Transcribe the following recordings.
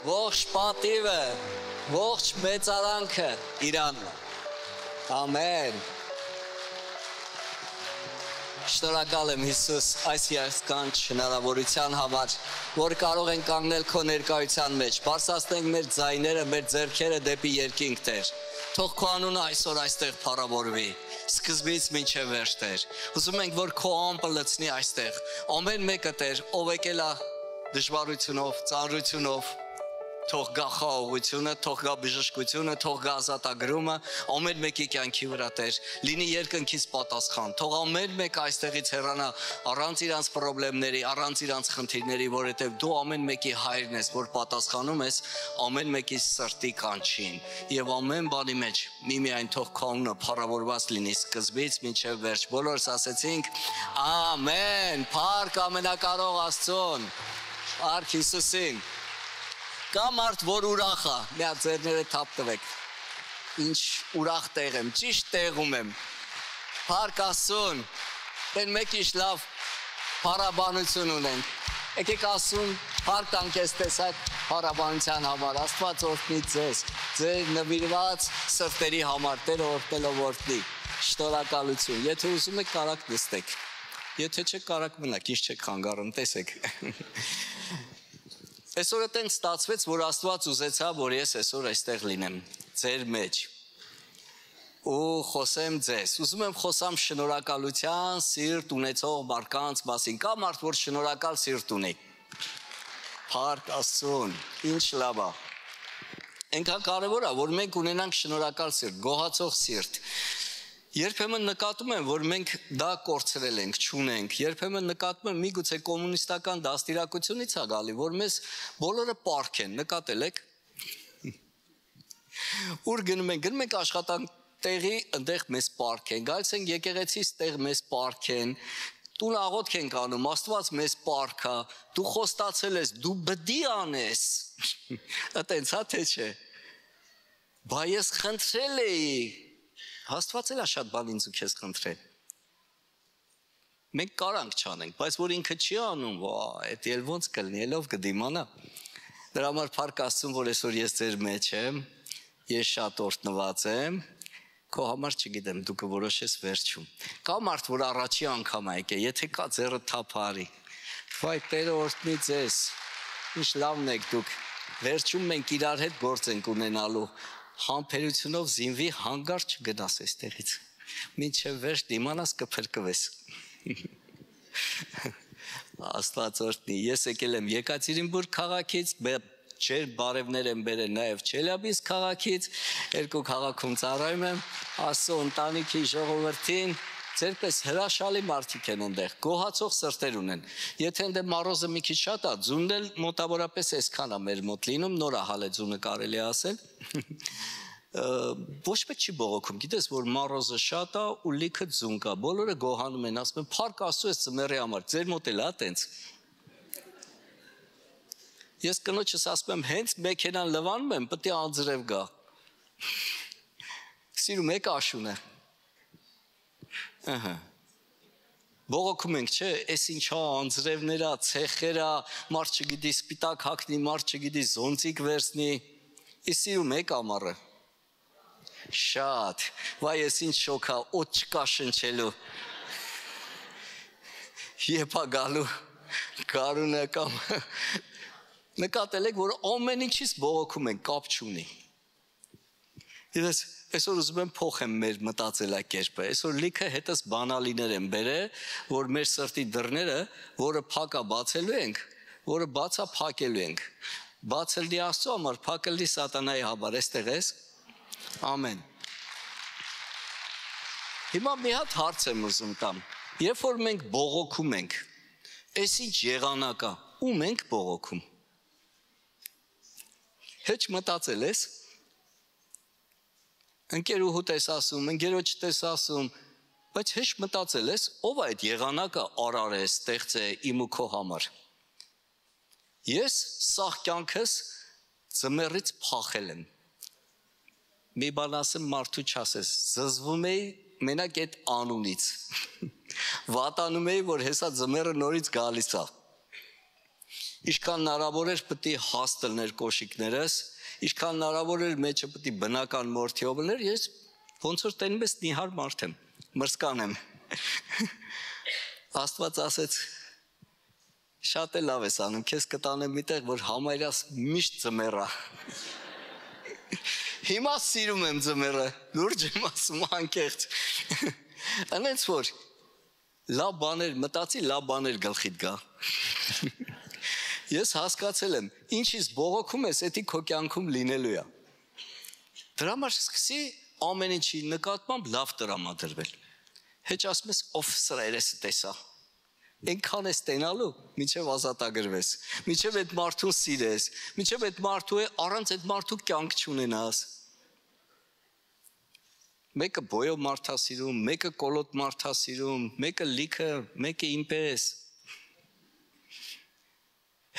ողջ պատիվը, ողջ մեծարանքը Իրանն է։ Ամեն։ Շնորհակալ եմ Հիսուս այս երազանք հնարավորության համար, որ կարող ենք կանգնել քո ներկայության մեջ, բարձրացնենք մեր ձայները, մեր ձեռքերը դեպի երկինք Տեր։ Թող քո անունը այսօր այստեղ փառավորվի, սկզբից մինչև վերջ Տեր։ Ուզում ենք, որ քո ամպը լցնի այստեղ։ Ամեն մեկը Տեր, ով եկել է դժվարությունով, ծանրությունով, թող գա խաղաղությունը, թող գա բժշկությունը, թող գա ազատագրումը, ամեն մեկի կյանքի վրա Տեր, լինի երկնքից պատասխան, թող ամեն մեկ այստեղից հեռանա առանց իրանց խնդիրների, առանց իրանց խնդիրների, որովհետև դու ամեն մեկի հայրն ես, որ պատասխանում ես ամեն մեկի սրտի կանչին, եւ ամեն բանի մեջ միմիայն թող քո անունը փառավորված լինի սկզբից մինչև վերջ։ Բոլորս ասեցինք ամեն, փառք ամենակարող Աստծուն, փառք Հիսուսին։ Կա մարդ, որ ուրախ է, մի հատ ձեռները թափ տվեք, ինչ ուրախ տեղ եմ, ճիշտ տեղում եմ, փառք Աստծուն, դեն մեկ ինչ լավ փառաբանություն ունենք, եկեք Աստծուն փառք տանք այս տեսակ փառաբանության համար, Աստված օրհնի ձեզ, ձեր նվիրված սրտերի համար, Տերը օրհնելով օրհնի, շնորհակալություն, եթե ուզում եք կարաք նստեք, եթե չեք կարաք մնաք, ինչ չեք խանգարում, տեսեք։ Այսօր այդտեղ ստացվեց, որ Աստված ուզեցավ, որ ես այսօր այստեղ լինեմ, ձեր մեջ, ու խոսեմ ձեզ, ուզում եմ խոսամ շնորհակալության սիրտ ունեցող մարդկանց մասին, կա մարդ, որ շնորհակալ սիրտ ունի, փառք Աստծուն, ինչ լավ է, այնքան կարևոր է, որ մենք ունենանք շնորհակալ սիրտ, գոհացող սիրտ, երբեմն նկատում եմ, որ մենք դա կորցրել ենք, չունենք, երբեմն նկատում եմ միգուցե կոմունիստական դաստիարակությունից է գալի, որ մեզ բոլորը պարկ են, նկատել եք, ուր գնում ենք աշխատանքտեղի, ընդեղ մեզ պարկ են, գալիս ենք եկեղեցից տեղ մեզ պարկ են, տուն աղոթք ենք անում, Աստված մեզ պարկ է, դու խոստացել ես, դու բդի անես, այտենց հա թե չէ, բա ես խնդրել էի, Աստված էլ է շատ բան ինձ ու քեզ խնդրել, մենք կարանք չանենք, բայց որ ինքը չի անում, այդ էլ ոնց կլինի, ելով կդիմանա, դրա համար փառք Աստծուն, որ այսօր ես ձեր մեջ եմ, ես շատ օրհնված եմ, քո համար չգիտեմ, դու կորոշես վերջում, կա մարդ, որ առաջի անգամ է եկել, եթե կա ձեռը թափ արի, վայ Տերը օրհնի ձեզ, ինչ լավն եք դուք, վերջում մենք իրար հետ գործ ենք ունենալու, համբերությունով զինվի հանգարց չգնաս այստեղից, մինչև վերջ դիմանաս կփրկվես, Աստված օրհնի, ես եկել եմ Եկատերինբուրգ քաղաքից, ջեր բարևներ եմ բերել նաև Չելյաբինսկ քաղաքից, երկու քաղաքում ծառայում եմ, Աստծո ընտանիքի ժողովրդին, ձերպես հրաշալի մարդիկ են ընդեղ, գոհացող սրտեր ունեն, եթե ընդեղ մարոզը մի քիչ շատ է, ձունն էլ մոտավորապես այսքան է մեր մոտ լինում, նոր ահալ է ձունը կարելի ասել, ոչ մեկ չի բողոքում, գիտես, որ մարոզը շատ է ու լիքը ձուն կա, բոլորը գոհանում են, ասում են, փառք Աստծո այս ձմեռի համար, ձեր մոտ էլ է տենց։ Ես կնոջս ասում եմ, հենց մեքենան լվանում եմ, պետք է անձրև գա։ Սիրում եք աշունը։ Բողոքում ենք, չէ, այս ինչա անձրևներա, ցեխերա, մարդ չգիտի սպիտակ հագնի, մարդ չգիտի զոնտիկ վերցնի։ Իսկ սիրում եք ամառը։ Շատ, վայ ես ինչ շոքա, օդ չկա շնչելու։ Եփա գալու, գարունը կամ նկատել եք, որ ամեն ինչից բողոքում ենք, կապ չունի։ Ես այսօր ուզում եմ փոխեմ մեր մտածելակերպը, այսօր լիքը հետս բանալիներ են բերել, որ մեր սրտի դռները, որը փակա բացելու ենք, որը բացա փակելու ենք, բացել դի Աստծո համար, փակել դի սատանայի համար, այստեղ ես, ամեն։ Հիմա մի հատ հարց եմ ուզում տամ, երբ որ մենք բողոքում ենք, այս ինչ եղանակ է, ում ենք բողոքում, հեչ մտածել ես, ընկերուհուդ ես ասում, ընկերոջ ես ասում, բայց հեչ մտածել ես, ով այդ եղանակը արար է, ստեղծ է իմ ու քո համար։ Ես սաղ կյանքս ձմեռից փախել եմ։ Մի բան ասեմ, մարդու չասես, զզվում էի մենակ այդ անունից։ Վատանում էի, որ հեսա ձմեռը նորից գալիս է։ Ինչքան հնարավոր էր պետք է հաստ լներ կոշիկներս, ինչքան հնարավոր էր մեջը պետք է բնական մորթիով լներ, ես ոնց որ տենում ես նիհար մարդ եմ, մրսկան եմ։ Աստված ասեց, շատ է լավ ես անում, քեզ կտանեմ միտեղ, որ համարյաս միշտ ձմեռա։ Հիմա սիրում եմ ձմեռը, լուրջ եմ ասում անկեղծ։ Անենց որ լավ բաներ մտածի, լավ բաներ գլխիդ գա։ Ես հասկացել եմ, ինչից բողոքում ես, էդի քո կյանքում լինելու է։ Դրա համար սկսի ամեն ինչի նկատմամբ լավ տրամադրվել։ Հեչ ասում ես, ով սրա երեսը տեսա։ Այնքան ես տենալու, մինչև ազատագրվես, մինչև այդ մարդուն սիրես, մինչև այդ մարդու է առանց այդ մարդու կյանք չունենաս։ Մեկը բոյով մարդասիրում, մեկը կոլոտ մարդասիրում, մեկը լիքը, մեկը ինպես։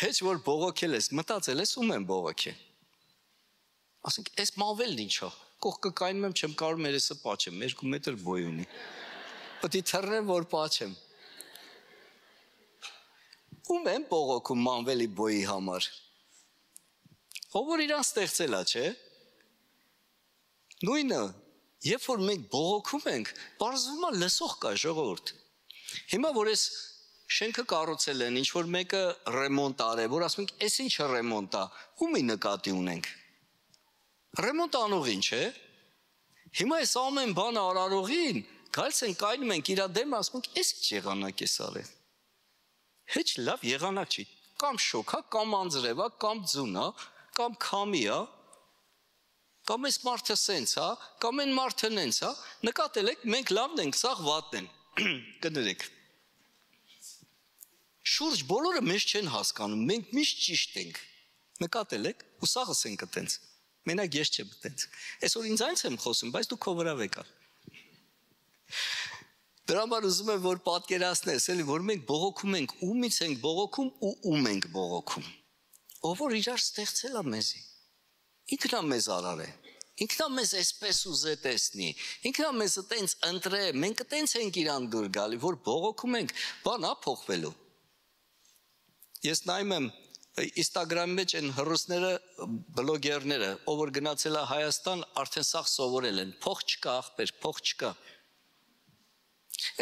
Հեչ որ բողոքել ես, մտածել ես ում եմ բողոքել։ Ասենք, այս մավելն ինչա, կողքը կայնում եմ, չեմ կարող երեսը պաչեմ, 2 մետր բոյ ունի։ Պետք է թռնեմ, որ պաչեմ։ Ում եմ բողոքում մանվելի բոյի համար։ Ով որ իրան ստեղծել է, չէ։ Նույնը, երբ որ մենք բողոքում ենք, բարձվում է լսող կա ժողովուրդ։ Հիմա որ ես շենքը կառուցել են, ինչ որ մեկը ռեմոնտ արել, որ ասում ենք, «Էս ինչը ռեմոնտ է», ումի նկատի ունենք։ Ռեմոնտ անողին, չէ։ Հիմա այս ամեն բանը արարողին, գալիս են կայնում ենք իր դեմ, ասում ենք, «Էս ինչ եղանակ ես արել»։ Հեչ լավ եղանակ չի, կամ շոք է, կամ անձրև է, կամ ձուն է, կամ քամի է, կամ այս մարդը սենց է, կամ այն մարդը նենց է, նկատել եք, մենք լավն ենք, սաղ վատն են, կներեք։ Շուրջ բոլորը մեզ չեն հասկանում, մենք միշտ ճիշտ ենք, նկատել եք, ու սաղս ենք տենց, մենակ ես չեմ տենց, այսօր ինձ այնց եմ խոսում, բայց դու քո վրա վեկա։ Դրա համար ուզում եմ, որ պատկերացնես, էլի, որ մենք բողոքում ենք, ումից ենք բողոքում ու ում ենք բողոքում։ Ով որ իրար ստեղծել է մեզի, ինքն է մեզ արարել, ինքն է մեզ այսպես ուզե տեսնի, ինքն է մեզ տենց ընտրե, մենք տենց ենք իրան դուր գալի, որ բողոքում ենք, բան է փոխվելու։ Ես նայում եմ Instagram-ի մեջ են հռուսները, բլոգերները, ով որ գնացել է Հայաստան, արդեն սաղ սովորել են, փող չկա, ախպեր, փող չկա։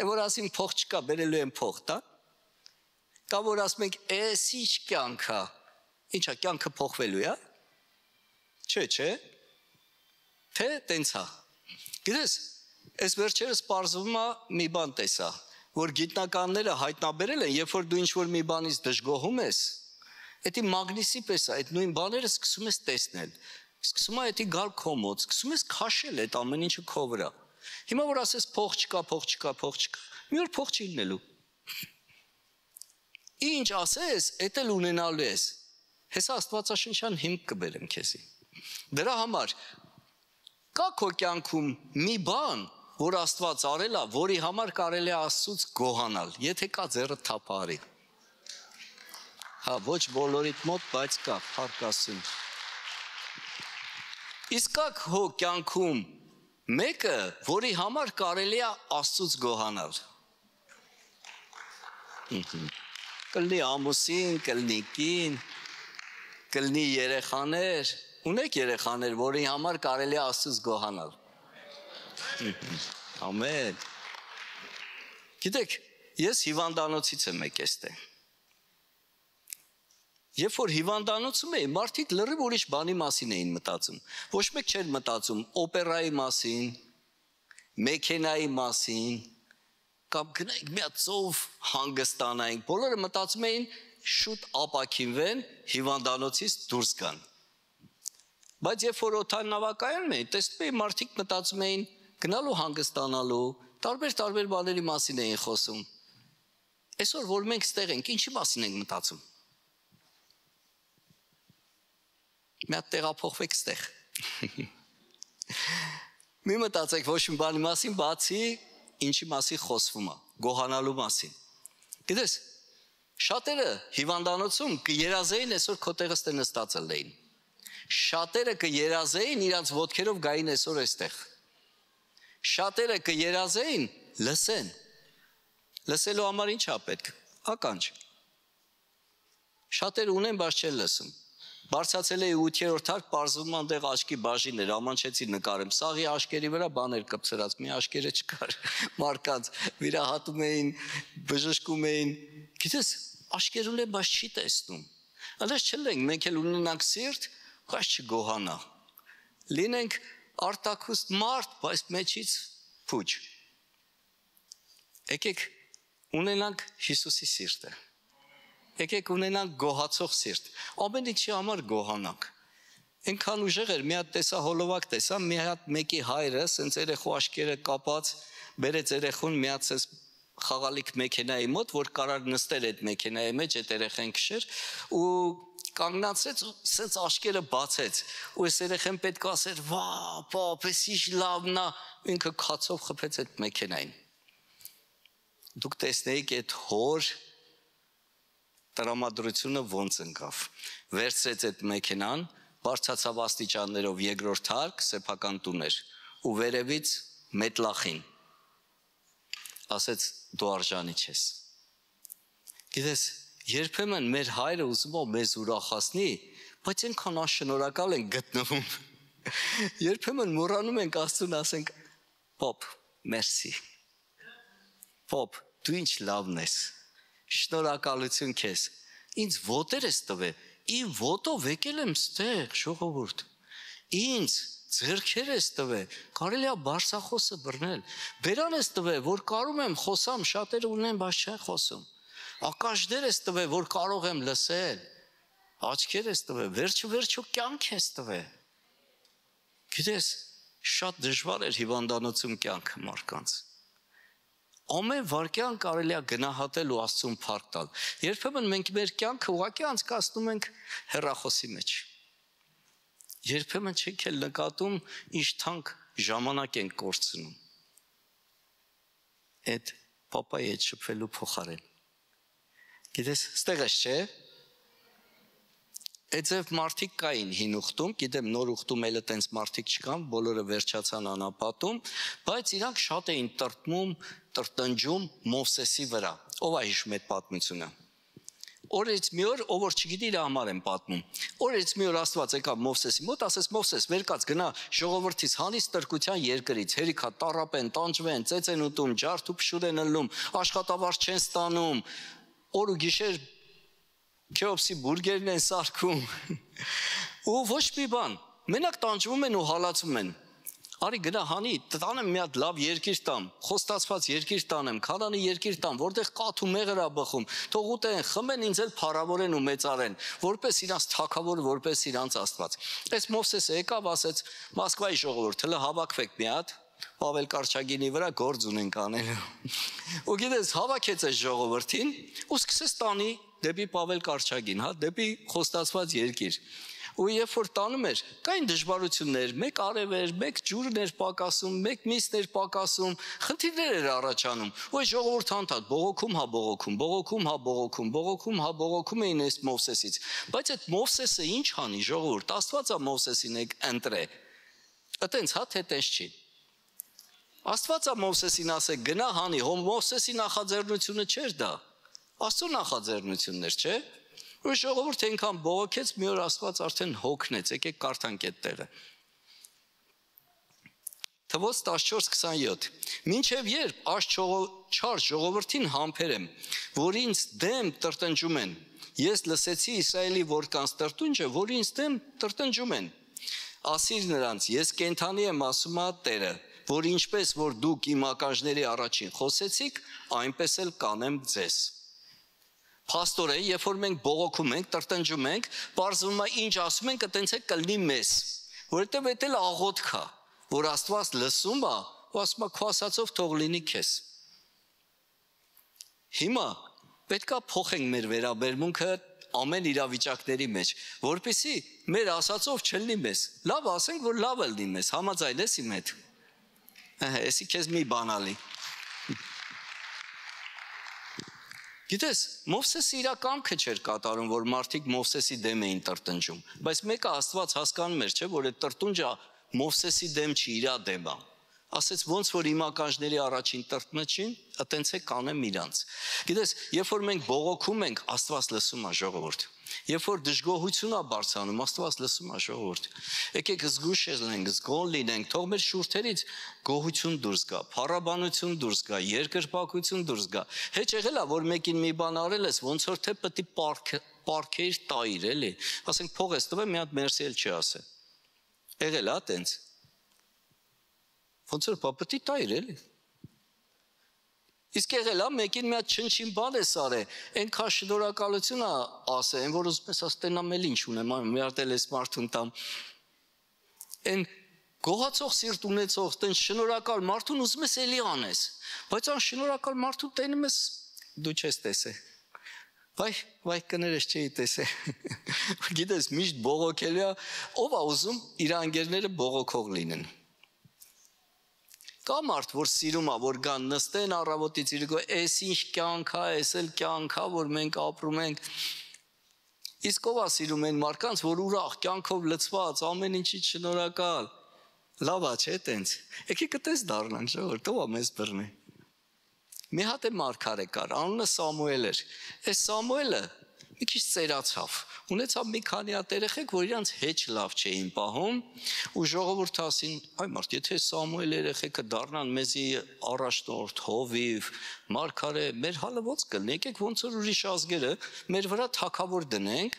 Որ ասին փող չկա, բերելու են փող, դա։ Կամ որ ասում ենք, էս ինչ կյանք է, ինչա կյանքը փոխվելու է։ Չէ, թե տենց է։ Գիտես, այս վերջերս պարզվում է մի բան տեսա, որ գիտնականները հայտնաբերել են, երբ որ դու ինչ-որ մի բանից դժգոհում ես, էդի մագնիսի պես է, այդ նույն բաները սկսում ես տեսնել, սկսում է էդի գալ քո մոտ, սկսում ես քաշել այդ ամեն ինչը քո վրա։ Հիմա որ ասես փող չկա, մի օր փող չի լինելու։ Ինչ ասես, էդ էլ ունենալու ես։ Հեսա Աստվածաշնչյան հիմք կբերեմ քեզի։ Դրա համար կա քո կյանքում մի բան, որ Աստված արել է, որի համար կարելի է Աստծուց գոհանալ, եթե կա ձեռը թափարի։ Հա, ոչ բոլորիդ մոտ, բայց կա, փառք Աստծուն։ Իսկ կա քո կյանքում մեկը, որի համար կարելի է Աստծուց գոհանալ։ Կլինի ամուսին, կլինի կին, կլինի երեխաներ, ունեք երեխաներ, որի համար կարելի է Աստծուց գոհանալ։ Ամեն։ Գիտեք, ես հիվանդանոցից եմ եկել ստե։ Երբ որ հիվանդանոցում էի, մարդիկ լրիվ ուրիշ բանի մասին էին մտածում։ Ոչ մեկ չէր մտածում օպերայի մասին, մեքենայի մասին, կամ գնայինք մի հատ ծով հանգստանայինք, բոլորը մտածում էին շուտ ապաքինվեն, հիվանդանոցից դուրս գան։ Բայց երբ որ օդանավակայանում էին, տեսնում էի մարդիկ մտածում էին գնալու հանգստանալու, տարբեր բաների մասին էին խոսում։ Այսօր որ մենք ստեղ ենք, ինչի մասին ենք մտածում։ Մի հատ տեղափոխվեք ստեղ։ Մի մտածեք ոչ մի բանի մասին, բացի ինչի մասին խոսվում է, գոհանալու մասին։ Գիտես, շատերը հիվանդանոցում կերազեին այսօր քո տեղը ստե նստածել էին։ Շատերը կերազեին իրանց ոտքերով գային այսօր այստեղ։ Շատերը կերազեին լսեն։ Լսելու համար ի՞նչ է պետք։ Ականջ։ Շատերը ունեն, բայց չեն լսում։ Բարձրացել էի 8-րդ հարկ, պարզվում այնտեղ աչքի բաժին էր, ամանչեցի նկարեմ։ Սաղի աշկերի վրա բաներ կպցրած, մի աշկերը չկար։ Մարկանց վիրահատում էին, բժշկում էին։ Գիտես, աշկեր ունեն, բայց չի տեսնում։ Այնպես չլենք, մենք էլ ունենանք սիրտ, բայց չգոհանա։ Լինենք արտաքուստ մարդ, բայց մեջից փուչ։ Եկեք ունենանք Հիսուսի սիրտը։ Եկեք ունենանք գոհացող սիրտ։ Ամեն ինչի համար գոհանանք։ Այնքան ուժեղ էր, մի հատ տեսա հոլովակ տեսա, մի հատ մեկի հայրը, սենց երեխու աշկերը կապած, բերեց երեխուն միացեց խաղալիք մեքենայի մոտ, որ կարար նստել այդ մեքենայի մեջ, այդ երեխան քշեր, ու կանգնացրեց ու սենց աշկերը բացեց։ Ու այս երեխան պետք է ասեր, «Վա, պապ, էս ինչ լավն է», ինքը քացով խփեց այդ մեքենային։ Դուք տեսնեիք այդ հոր տրամադրությունը ոնց ընկավ։ Վերցրեց այդ մեքենան, բարձրացավ աստիճաններով երկրորդ հարկ, սեփական տուն էր, ու վերևից մետլախին ասեց դու արժանի չես։ Գիտես, երբեմն մեր հայրը ուզում է մեզ ուրախացնի, բայց այնքան աշնորհակալ ենք գտնվում։ Երբեմն մոռանում ենք Աստծուն ասենք, «Պապ, մերսի»։ «Պապ, դու ինչ լավն ես»։ Շնորհակալություն քեզ։ Ինձ ոտեր ես տվել, իմ ոտով եկել եմ ստեղ, ժողովուրդ։ Ինձ ձեռքեր ես տվել, կարելի է բարձախոսը բռնել։ Բերան ես տվել, որ կարում եմ խոսամ, շատերը ունեն, բայց չեն խոսում։ Ակաշներ ես տվել, որ կարող եմ լսել։ Աչքեր ես տվել, վերջը կյանք ես տվել։ Գիտես, շատ դժվար էր հիվանդանոցում կյանքը մարդկանց։ Ամեն վարքյան կարելի է գնահատել ու Աստծուն փառք տալ։ Երբեմն մենք մեր կյանքը ուղղակի անցկացնում ենք հեռախոսի մեջ։ Երբեմն չենք էլ նկատում, ինչ թանկ ժամանակ ենք կորցնում։ Այդ պապայի հետ շփվելու փոխարեն։ Գիտես, ստեղ ես, չէ՞։ Այդպես մարդիկ կային հին ուխտում, գիտեմ նոր ուխտում էլ այտենց մարդիկ չկան, բոլորը վերջացան անապատում, բայց իրանք շատ էին տրտնջում Մովսեսի վրա։ Ով է հիշում այդ պատմությունը։ Օրից մի օր, ով որ չգիտի, իր համար եմ պատմում։ Օրից մի օր Աստված եկավ Մովսեսի մոտ, ասեց Մովսես, վերկաց գնա ժողովրդից հանից տրկության երկրից, հերիքա տառապեն, տանջվեն, ծեծ են ուտում, ջարդ ու փշուր են ըլնում, աշխատավարձ չեն ստանում, օր ու գիշեր Քեոպսի բուրգերն են սարքում ու ոչ մի բան, մենակ տանջվում են ու հալածում են։ Արի գնա հանի, տանեմ մի հատ լավ երկիր տամ, խոստացված երկիր տանեմ, Քանանի երկիր տամ, որտեղ կաթ ու մեղր է բխում, թող ուտեն, խմեն, ինձ էլ փառավորեն ու մեծարեն, որպես իրանց թագավոր, որպես իրանց Աստված։ Այս Մովսեսը եկավ, ասեց. Մոսկվայի ժողովուրդ, հələ հավաքվեք մի հատ, Պավել Կարճագինի վրա գործ ունենք անելու։ Ու գիտես, հավաքեց այս ժողովրդին ու սկսեց տանի դեպի Պավել Կարճագին, հա, դեպի խոստացված երկիր։ Ու երբ որ տանում էր, կային դժվարություններ, մեկ արև էր, մեկ ջուրն էր պակասում, մեկ միսն էր պակասում, խնդիրներ էր առաջանում։ Ու այս ժողովուրդը անդադ բողոքում էին այս Մովսեսից։ Բայց այդ Մովսեսը ինչ անի, ժողովուրդ, Աստված է Մովսեսին ընտրե։ Այտենց հա թե տես չի։ Աստված է Մովսեսին ասել գնա հանի, Մովսեսի նախաձեռնությունը չէր դա։ Աստծո նախաձեռնություններ, չէ՞։ Ու ժողովուրդը այնքան բողոքեց, մի օր Աստված արդեն հոգնեց, եկեք կարդանք այդ տեղը։ Թվոց 14:27 Մինչև երբ չար ժողովրդին համբերեմ, որ ինձ դեմ տրտնջում են, ես լսեցի Իսրայելի որկանց տրտունջը, որ ինձ դեմ տրտնջում են։ Ասիր նրանց, ես կենթանի եմ, ասում է Տերը, որ ինչպես որ դուք իմ ականջների առաջին խոսեցիք, այնպես էլ կանեմ ձեզ։ Փաստորեն, երբ որ մենք բողոքում ենք, տրտնջում ենք, պարզվում է ինչ ասում ենք, այտենց է կլինի մեզ, որովհետև դա էլ աղոթք է, որ Աստված լսում է, ու ասում է քո ասածով թող լինի քեզ։ Հիմա պետք է փոխենք մեր վերաբերմունքը ամեն իրավիճակների մեջ, որպեսզի մեր ասածով չլինի մեզ։ Լավ ասենք, որ լավ է լինի մեզ, համաձայն ես իմ հետ։ Էսի քեզ մի բանալի։ Գիտես, Մովսեսը իր կամքը չէր կատարում, որ մարդիկ Մովսեսի դեմ էին տրտնջում, բայց մեկը Աստված հասկանում էր, չէ, որ այդ տրտունջը Մովսեսի դեմ չի, իր դեմ է, Ասեց ոնց որ իմ ականջների առաջին տրտմջին, այտենց է կանեմ իրանց։ Գիտես, երբ որ մենք բողոքում ենք, Աստված լսում է ժողովուրդ։ Երբ որ դժգոհություն է բարձրանում, Աստված լսում է ժողովուրդ։ Եկեք զգույշ լինենք, զգոն լինենք, թող մեր շուրթերից գոհություն դուրս գա, փառաբանություն դուրս գա, երկրպագություն դուրս գա։ Հեչ եղել է, որ մեկին մի բան արել ես, ոնց որ թե պետք է պարքեիր տայիր, էլի։ Ասենք փող ես տվել, մի հատ մերսի էլ չի ասել։ Եղել է տենց։ Ոնց որ պետք է տայիր, էլի։ Իսկ եղել է մեկին մի հատ չնչին բան ես արել, այնքան շնորհակալություն է ասել, այն որ ուզում ես աստենամ էլ ինչ ունեմ, մի հատ էլ ես մարդուն տամ։ Այն գողացող սիրտ ունեցող, տենց շնորհակալ մարդուն ուզում ես էլի անես, բայց ան շնորհակալ մարդու տենում ես դու չես տեսել։ Վայ կներես չէի տեսել։ Գիտես, միշտ բողոքել է, ով է ուզում իր անգերները բողոքող լինեն։ Կա մարդ, որ սիրում է, որ գան նստեն առավոտից իրգո, էս ինչ կյանք է, էս էլ կյանք է, որ մենք ապրում ենք։ Իսկ ով է սիրում են մարդկանց, որ ուրախ, կյանքով լցված, ամեն ինչից շնորհակալ։ Լավ է, չէ՞ տենց։ Եկեք այդպես դառնանք, ժողովուրդ, ով է մեզ բռնի։ Մի հատ է մարգարե կար, անունը Սամուել էր։ Այս Սամուելը մի քիչ ծերացավ, ունեցավ մի քանի հատ երեխեք, որ իրանց հեչ լավ չէին պահում, ու ժողովուրդը ասին, այ մարդ, եթե Սամուել երեխեքը դառնան մեզի առաջնորդ, հովիվ, մարգարե, մեր հալը ոնց կլինի, եկեք ոնց որ ուրիշ ազգերը մեր վրա թագավոր դնենք,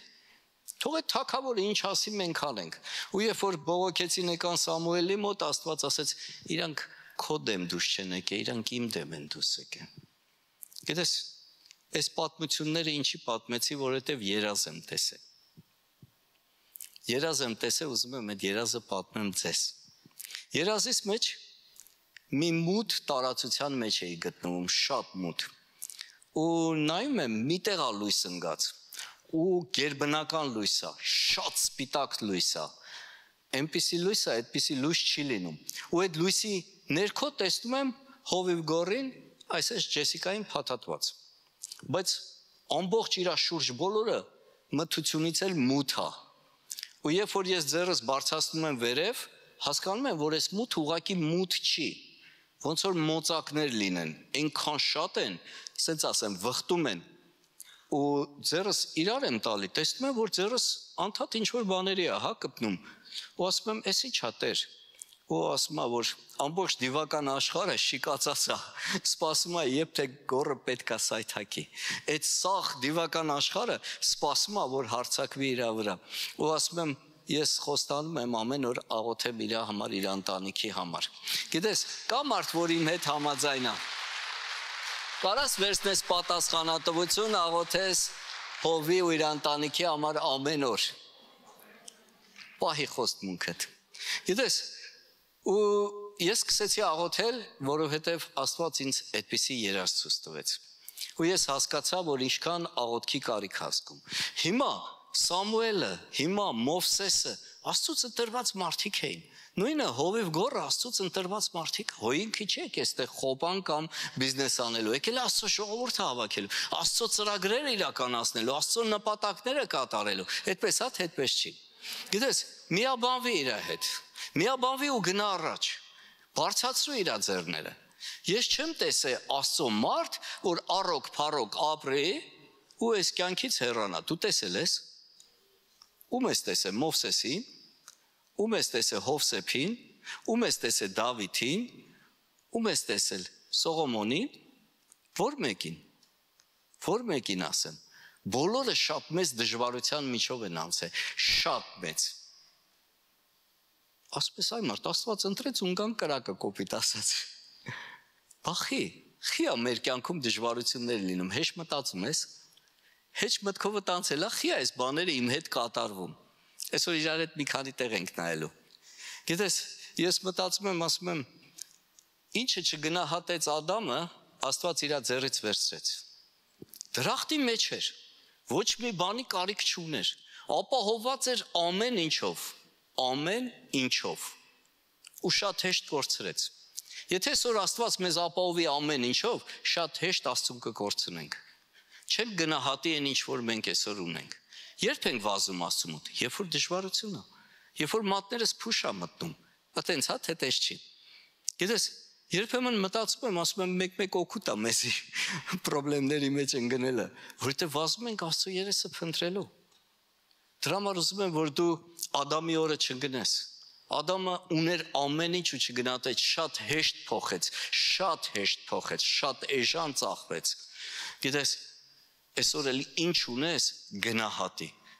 թող այդ թագավորը ինչ ասի մենք անենք։ Ու երբ որ բողոքեցին եկան Սամուելի մոտ, Աստված ասեց, իրանք քո դեմ դուրս չեն եկել, իրանք իմ դեմ են դուրս եկել։ Գիտես, այս պատմությունները ինչի պատմեցի, որովհետև երազ եմ տեսել։ Երազ եմ տեսել, ուզում եմ այդ երազը պատմեմ ձեզ։ Երազից մեջ մի մութ տարածության մեջ էի գտնվում, շատ մութ։ Ու նայում եմ, մի տեղ է լույս ընկած, ու գերբնական լույս է, շատ սպիտակ լույս է։ Այնպիսի լույս է, այդպիսի լույս չի լինում։ Ու այդ լույսի ներքո տեսնում եմ հովիվ գորին, այսպես Ջեսիկային փաթաթված։ Բայց ամբողջ իր շուրջ բոլորը մթությունից էլ մութ է։ Ու երբ որ ես ձեռս բարձրացնում եմ վերև, հասկանում եմ, որ այս մութ ուղղակի մութ չի։ Ոնց որ մոծակներ լինեն, այնքան շատ են, ասենց ասեմ, վխտում են։ Ու ձեռս իրար եմ տալի, տեսնում եմ, որ ձեռս անդադ ինչ-որ բաների է, հա, կպնում։ Ու ասում եմ, էս ի՞նչ է տեր։ Ու ասում է, որ ամբողջ դիվական աշխարհը շիկացած է, սպասում է, երբ թե գոռը պետք է սայթակի։ Այդ սաղ դիվական աշխարհը սպասում է, որ հարձակվի իր վրա։ Ու ասում եմ, ես խոստանում եմ ամեն օր աղոթեմ իր համար, իր ընտանիքի համար։ Գիտես, կա մարդ, որ իմ հետ համաձայն է։ Կարաս վերցնես պատասխանատվություն, աղոթես հովի ու իր ընտանիքի համար ամեն օր։ Պահի խոստմունքդ։ Գիտես, ու ես սկսեցի աղոթել, որովհետև Աստված ինձ այդպիսի երազ ցույց տվեց։ Ու ես հասկացա, որ ինչքան աղոթքի կարիք հասկում։ Հիմա Սամուելը, հիմա Մովսեսը Աստծուց ընտրված մարդիկ էին։ Նույնը հովիվ գոռը Աստծուց ընտրված մարդիկ, հոյինքի չեք այստեղ խոպան կամ բիզնես անելու, եկել Աստծո ժողովուրդը հավաքելու, Աստծո ծրագրերը իրականացնելու, Աստծո նպատակները կատարելու։ Այդպես հա, թե այդպես չի։ Գիտես, միաբանվի իր հետ, միաբանվի ու գնա առաջ, բարձրացրու իր ձեռները։ Ես չեմ տեսել Աստծո մարդ, որ առոք փառոք ապրի ու այս կյանքից հեռանա։ Դու տեսել ես։ Ում ես տեսել Մովսեսին, ում ես տեսել Հովսեփին, ում ես տեսել Դավիթին, ում ես տեսել Սողոմոնին, որ մեկին ասեմ։ Բոլորը շատ մեծ դժվարության միջով են անցել, շատ մեծ։ Ասպես այ մարդ, Աստված ընտրեց ունկան կրակը կոպիտ ասած։ Բախի, խիա մեր կյանքում դժվարություններ լինում, հեչ մտածում ես, հեչ մտքովը տանցել է, խիա այս բաները իմ հետ կատարվում։ Այսօր իրար հետ մի քանի տեղ ենք նայելու։ Գիտես, ես մտածում եմ, ասում եմ, ինչը չգնահատեց Ադամը, Աստված իր ձեռից վերցրեց։ Դրախտի մեջ էր, ոչ մի բանի կարիք չուներ, ապահովված էր ամեն ինչով, ու շատ հեշտ կորցրեց։ Եթե այսօր Աստված մեզ ապահովի ամեն ինչով, շատ հեշտ Աստծուն կկորցնենք։ Չենք գնահատի այն ինչ որ մենք այսօր ունենք։ Երբ ենք վազում Աստծու մոտ, երբ որ դժվարություն է, երբ որ մատներս փուշ է մտնում, այտենց հա թե տես չի։ Գիտես, երբեմն մտածում եմ, ասում եմ մեկ օգուտ է մեզի խնդիրների մեջ ընկնելը, որովհետև վազում ենք Աստծո երեսը փնտրելու։ Դրա համար ուզում եմ, որ դու Ադամի օրը չընկնես։ Ադամը ուներ ամեն ինչ ու չգնահատեց, շատ հեշտ փոխեց, շատ էժան ծախվեց։ Գիտես, այսօր էլ ինչ ունես,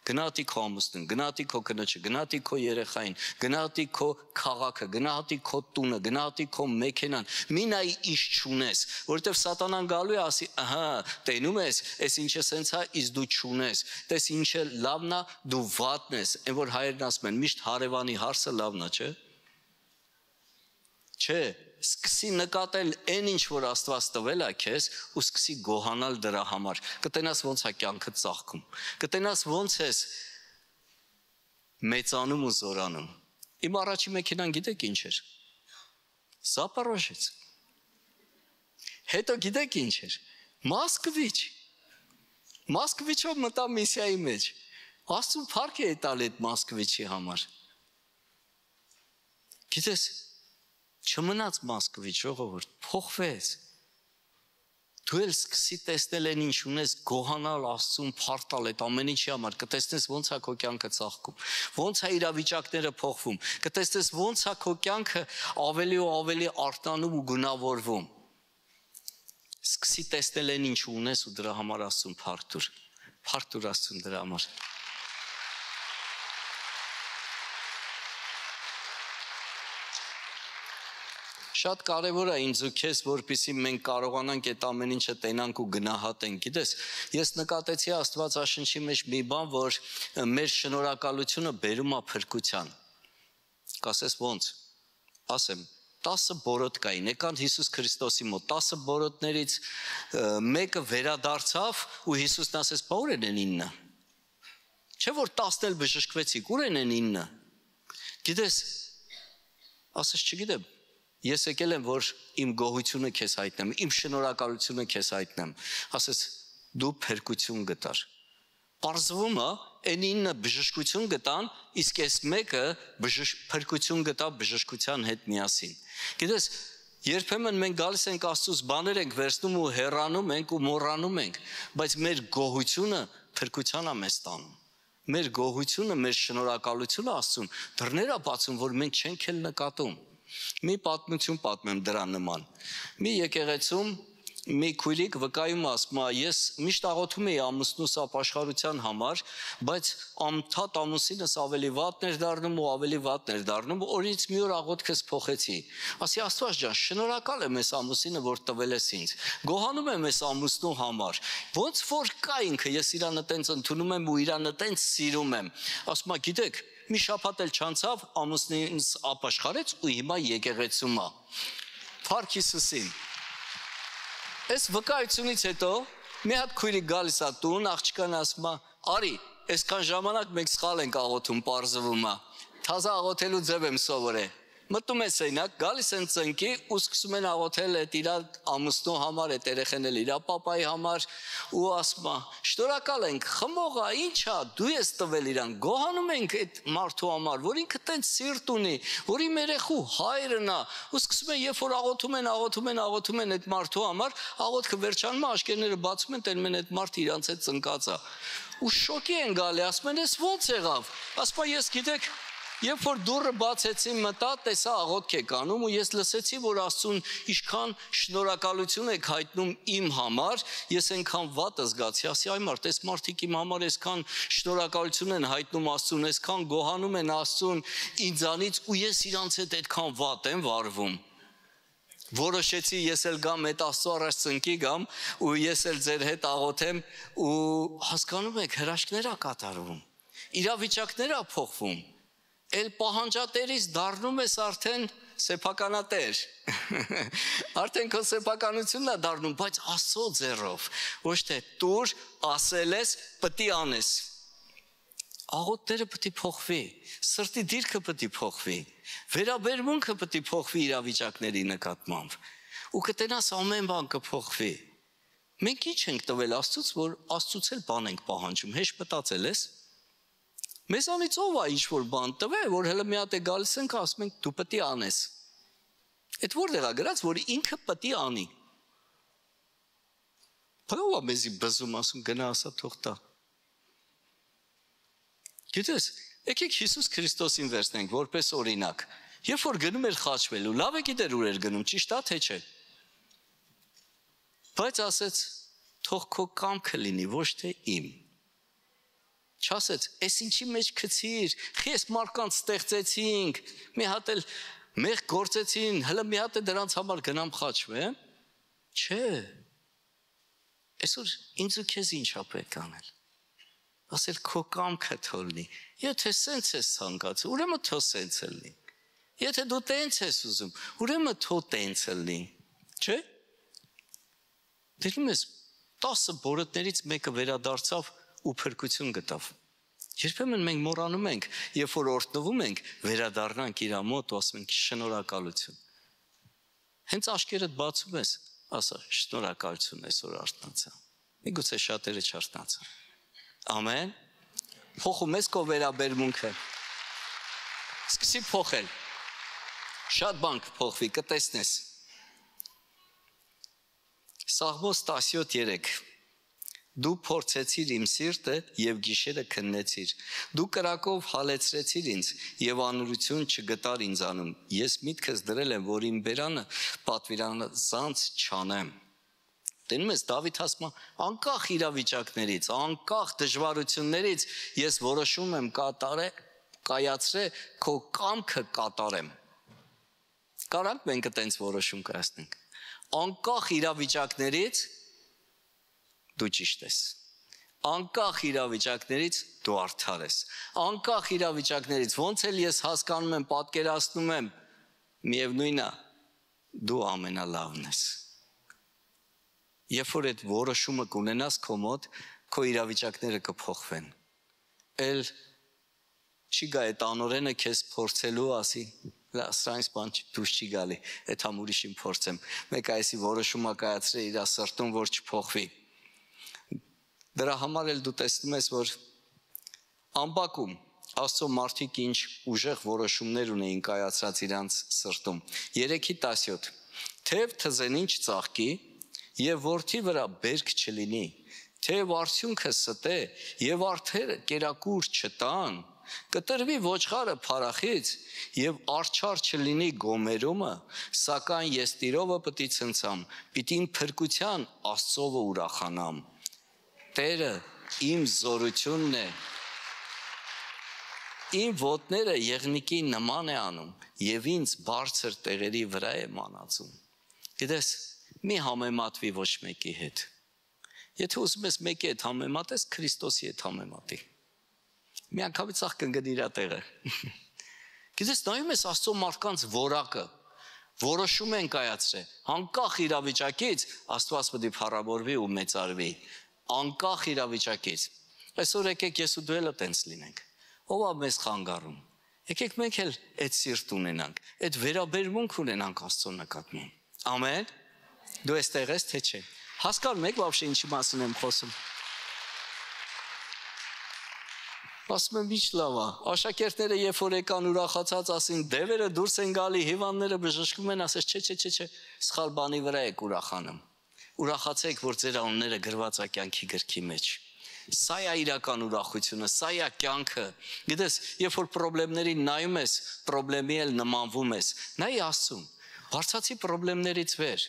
գնահատի քո ամուսնուն, գնահատի քո կնոջը, գնահատի քո երեխային, գնահատի քո քաղաքը, գնահատի քո տունը, գնահատի քո մեքենան։ Մի նայի ինչ չունես, որովհետև սատանան գալու է ասի, ահա, տենում ես, այս ինչը սենց է, իսկ դու չունես։ Տես ինչը լավն է, դու վատն ես։ Այն որ հայերն ասում են, միշտ հարևանի հարսը լավն է, չէ՞։ Չէ, սկսի նկատել այն ինչ որ Աստված տվել է քեզ ու սկսի գոհանալ դրա համար։ Կտենաս ոնց է կյանքը ծաղկում։ Կտենաս ոնց ես մեծանում ու զորանում։ Իմ առաջի մեքենան գիտեք ինչ էր։ Զապարոժեց։ Հետո գիտեք ինչ էր։ Մոսկվիչով մտա միսիայի մեջ։ Աստծուն փառք է տալ այդ Մոսկվիչի համար։ Գիտես, չմնաց Մոսկվիչ, ժողովուրդ, փոխվեց։ Դու էլ սկսի տեսնել այն ինչ ունես, գոհանալ Աստծուն, փառտալ այդ ամեն ինչի համար, կտեսնես ոնց է քո կյանքը ծաղկում, ոնց է իրավիճակները փոխվում, կտեսնես ոնց է քո կյանքը ավելի ու ավելի արտանում ու գունավորվում։ Սկսի տեսնել այն ինչ ունես ու դրա համար Աստծուն փառք տուր Աստծուն դրա համար։ Շատ կարևոր է ինձ ու քեզ, որպեսզի մենք կարողանանք այդ ամեն ինչը տենանք ու գնահատենք։ Գիտես, ես նկատեցի Աստվածաշնչի մեջ մի բան, որ մեր շնորհակալությունը բերում է փրկության։ Կասես ոնց։ Ասեմ, 10 բորոտ կային, եկան Հիսուս Քրիստոսի մոտ, 10 բորոտներից մեկը վերադարձավ ու Հիսուսն ասեց, բա ուր են 9։ Չէ որ 10-ն էլ բժշկվեցիք, ուր են 9։ Գիտես, ասես չգիտեմ։ Ես եկել եմ, որ իմ գոհությունը քեզ հայտնեմ, իմ շնորհակալությունը քեզ հայտնեմ, ասես դու փրկություն գտար։ Պարզվում է, այն 9 բժշկություն գտան, իսկ այս մեկը փրկություն գտա բժշկության հետ միասին։ Գիտես, երբեմն մենք գալիս ենք Աստծուց, բաներ ենք վերցնում ու հեռանում ենք ու մոռանում ենք, բայց մեր գոհությունը փրկության է մեզ տանում։ Մեր գոհությունը, մեր շնորհակալությունը Աստծուն դռներ է բացում, որ մենք չենք էլ նկատում։ Մի պատմություն պատմեմ դրա նման։ Մի եկեղեցում մի քույրիկ վկայում ասում է, ես միշտ աղոթում էի ամուսնուս ապաշխարության համար, բայց անդադ ամուսինս ավելի վատն էր դառնում ու ավելի վատն էր դառնում, օրից մի օր աղոթքս փոխեցի։ Ասի Աստված ջան, շնորհակալ եմ այս ամուսինը, որ տվել ես ինձ։ Գոհանում եմ այս ամուսնու համար։ Ոնց որ կա ինքը, ես իրան տենց ընդունում եմ ու իրան տենց սիրում եմ։ Ասում է, գիտեք, մի շաբաթ էլ չանցավ, ամուսինս ապաշխարեց ու հիմա եկեղեցում է։ Փառք Հիսուսին։ Այս վկայությունից հետո մի հատ քույրիկ գալիս է տուն, աղջկան ասում է, արի, այսքան ժամանակ մենք սխալ ենք աղոթում, պարզվում է։ Թազա աղոթելու ձև եմ սովորել։ Մտնում է սենյակ, գալիս են ծնկի ու սկսում են աղոթել այդ իր ամուսնու համար, այդ երեխեն էլ իր պապայի համար ու ասում է, շնորհակալ ենք, խմողա, ինչա, դու ես տվել իրան, գոհանում ենք այդ մարդու համար, որ ինքը տենց սիրտ ունի, որ իմ երեխու հայրն է, ու սկսում են, երբ որ աղոթում են այդ մարդու համար, աղոթքը վերջանում է, աշկերտները բացում են, տենում են այդ մարդը իրանց հետ ծնկած է։ Ու շոկի են գալի, ասում են, «Էս ո՞նց եղավ»։ Ասում է, «Ես գիտեք, երբ որ դուռը բացեցի, մտա, տեսա աղոթք եք անում ու ես լսեցի, որ Աստծուն ինչքան շնորհակալություն եք հայտնում իմ համար, ես այնքան վատ զգացի, ասի այ մարդ, այս մարդիկ իմ համար այսքան շնորհակալություն են հայտնում Աստծուն, այսքան գոհանում են Աստծուն ինձանից ու ես իրանց հետ այդքան վատ եմ վարվում»։ Որոշեցի ես էլ գամ այդ Աստծո առաջ ծնկի գամ ու ես էլ ձեր հետ աղոթեմ ու հասկանում եք հրաշքներ ա կատարվում, իրավիճակներ ա փոխվում, էլ պահանջատերից դառնում ես արդեն սեփականատեր, արդեն քո սեփականությունն է դառնում, բայց Աստծո ձեռով, ոչ թե տուր, ասել ես, պտի անես։ Աղոթները պտի փոխվի, սրտի դիրքը պտի փոխվի, վերաբերմունքը պտի փոխվի իրավիճակների նկատմամբ ու կտենաս ամեն բան կփոխվի։ Մենք ինչ ենք տվել Աստծուց, որ Աստծուց էլ բան ենք պահանջում, հեշտ մտածել ես։ Մեզանից ով է ինչ-որ բան տվել, որ հələ մի հատ է գալիս ենք, ասում ենք դու պտի անես։ Այդ որտեղ է գրած, որ ինքը պետք է անի։ Բավական մեզի բզում ասում գնա ասա թող տա։ Գիտես, եկեք Հիսուս Քրիստոսին վերցնենք որպես օրինակ։ Երբ որ գնում էր խաչվելու, լավ է գիտեր ուր էր գնում, ճիշտ է թե չէ։ Բայց ասեց, թող քո կամքը լինի, ոչ թե իմ։ Չասեց, «Էս ինչի մեջ գցիր, խես մարկանց ստեղծեցինք, մի հատ էլ մեղ գործեցին, հələ մի հատ է դրանց համար գնամ խաչվեմ»։ Չէ։ Այսօր ինձ ու քեզ ինչ է պետք անել։ Ասել քո կամքը թողնի։ Եթե սենց ես ցանկացել, ուրեմն թող սենց լինի։ Եթե դու տենց ես ուզում, ուրեմն թող տենց լինի։ Չէ՞։ Դերում ես 10 բորոտներից մեկը վերադարձավ ու փրկություն գտավ։ Երբեմն մենք մոռանում ենք, երբ որ օրհնվում ենք, վերադառնանք իր մոտ ու ասում ենք շնորհակալություն։ Հենց աշկերտդ բացում ես, ասա շնորհակալություն այսօր արթնացա։ Միգուցե շատերը չարթնացան։ Ամեն։ Փոխում ես քո վերաբերմունքը։ Սկսի փոխել։ Շատ բան կփոխվի, կտեսնես։ Սաղմոս 17:3 Դու փորձեցիր իմ սիրտը եւ գիշերը քննեցիր։ Դու կրակով հալեցրեցիր ինձ եւ անուրություն չգտար ինձանում։ Ես միտքս դրել եմ, որ իմ բերանը պատվիրանազանց չանեմ։ Տենում ես Դավիթ ասում, անկախ իրավիճակներից, անկախ դժվարություններից ես որոշում եմ կայացրել քո կամքը կատարեմ։ Կարանք մենք այդպես որոշում կայացնենք։ Անկախ իրավիճակներից դու ճիշտ ես։ Անկախ իրավիճակներից դու արդար ես։ Անկախ իրավիճակներից ոնց էլ ես հասկանում եմ, պատկերացնում եմ, միևնույնն է, դու ամենալավն ես։ Երբ որ այդ որոշումը կունենաս քո մոտ, քո իրավիճակները կփոխվեն։ Էլ չի գա այդ անօրենը քեզ փորձելու ասի, սրանց բան դուրս չի գալի, այդ համ ուրիշին փորձեմ։ Մեկ այսի որոշումը կայացրել իր սրտում, որ չփոխվի։ Դրա համար էլ դու տեսնում ես, որ ամբակում Աստծո մարդիկ ինչ ուժեղ որոշումներ ունեին կայացրած իրանց սրտում։ 3:17 Թեև թզենին չծաղկի եւ որդի վրա բերք չլինի, թեև արդյունքը ստե եւ արդերը կերակուր չտան, կտրվի ոչխարը փարախից եւ արչար չլինի գոմերումը, սակայն ես տիրովը պիտի ցնցամ, պիտի իմ փրկության Աստծովը ուրախանամ։ Տերը իմ զորությունն է, իմ ոտները եղնիկի նման է անում եւ ինձ բարձր տեղերի վրա է մանածում։ Գիտես, մի համեմատվի ոչ մեկի հետ։ Եթե ուզում ես մեկի հետ համեմատես, Քրիստոսի հետ համեմատի։ Մի անգամից ախ կընկնի իր տեղը։ Գիտես, նայում ես Աստծո մարդկանց որակը, որոշում են կայացրել, անկախ իրավիճակից Աստված պետք է փառաբորվի ու մեծարվի, անկախ իրավիճակից։ Այսօր եկեք ես ու դու էլ այդպես լինենք։ Ով է մեզ խանգարում։ Եկեք մենք էլ այդ սիրտ ունենանք, այդ վերաբերմունք ունենանք Աստծո նկատմամբ։ Ամեն։ Դու այստեղ ես թե չէ։ Հասկանում եք вообще ինչի մասին եմ խոսում։ Ասում եմ ինչ լավ է։ Աշակերտները երբ որ եկան ուրախացած ասին դևերը դուրս են գալի, հիվանդները բժշկվում են, ասես չէ, սխալ բանի վրա եք ուրախանում։ Ուրախացեք, որ ձեր անունները գրված է կյանքի գրքի մեջ։ Սա է իրական ուրախությունը, սա է կյանքը։ Գիտես, երբ որ խնդիրներին նայում ես, խնդրի էլ նմանվում ես։ Նայ Աստծուն, բարձացի խնդիրներից վեր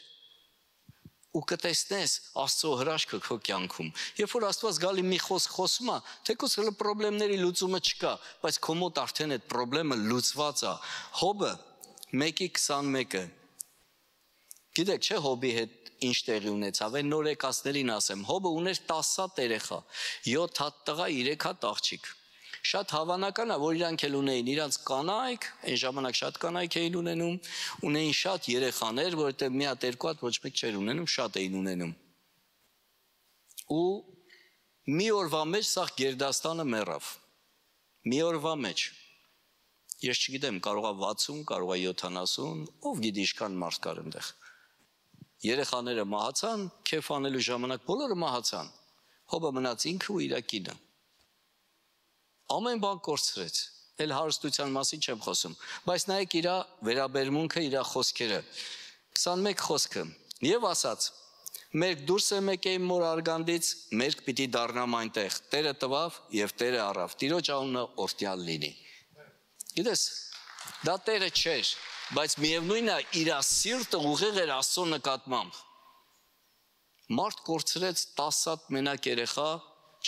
ու կտեսնես Աստծո հրաշքը քո կյանքում։ Երբ որ Աստված գալի մի խոսք խոսում է, թեկուզ հələ խնդիրների լուծումը չկա, բայց քո մոտ արդեն այդ խնդիրը լուծված է։ Հոբը 1:21-ը։ Գիտեք, չէ Հոբի հետ ինչ տեղի ունեցավ, այն նոր եկածներին ասեմ, Հոբը ուներ 10 հատ երեխա, 7 հատ տղա, 3 հատ աղջիկ։ Շատ հավանական է, որ իրանք էլ ունեին իրանց կանայք, այն ժամանակ շատ կանայք էին ունենում, ունեին շատ երեխաներ, որովհետև մի հատ երկու հատ ոչ մեկ չէր ունենում, շատ էին ունենում։ Ու մի օրվա մեջ սա գերդաստանը մեռավ։ Մի օրվա մեջ։ Ես չգիտեմ, կարող է 60, կարող է 70, ով գիտի ինչքան մարդ կար այնտեղ։ Երեխաները մահացան, քեֆ անելու ժամանակ բոլորը մահացան։ Հոբը մնաց ինքը ու իր կինը։ Ամեն բան կորցրեց։ էլ հարստության մասին չեմ խոսում, բայց նայեք իր վերաբերմունքը, իր խոսքերը։ 21 խոսքը։ Եվ ասաց. «Մերկ դուրս եմ եկել մոր արգանդից, մերկ պիտի դառնամ այնտեղ։ Տերը տվավ եւ Տերը առավ։ Տիրոջ անունը օրհնյալ լինի»։ Գիտես, դա Տերը չէր, բայց միևնույնն է իր սիրտը ուղիղ էր Աստծո նկատմամբ։ Մարդ կորցրեց 10 հատ մենակ երեխա,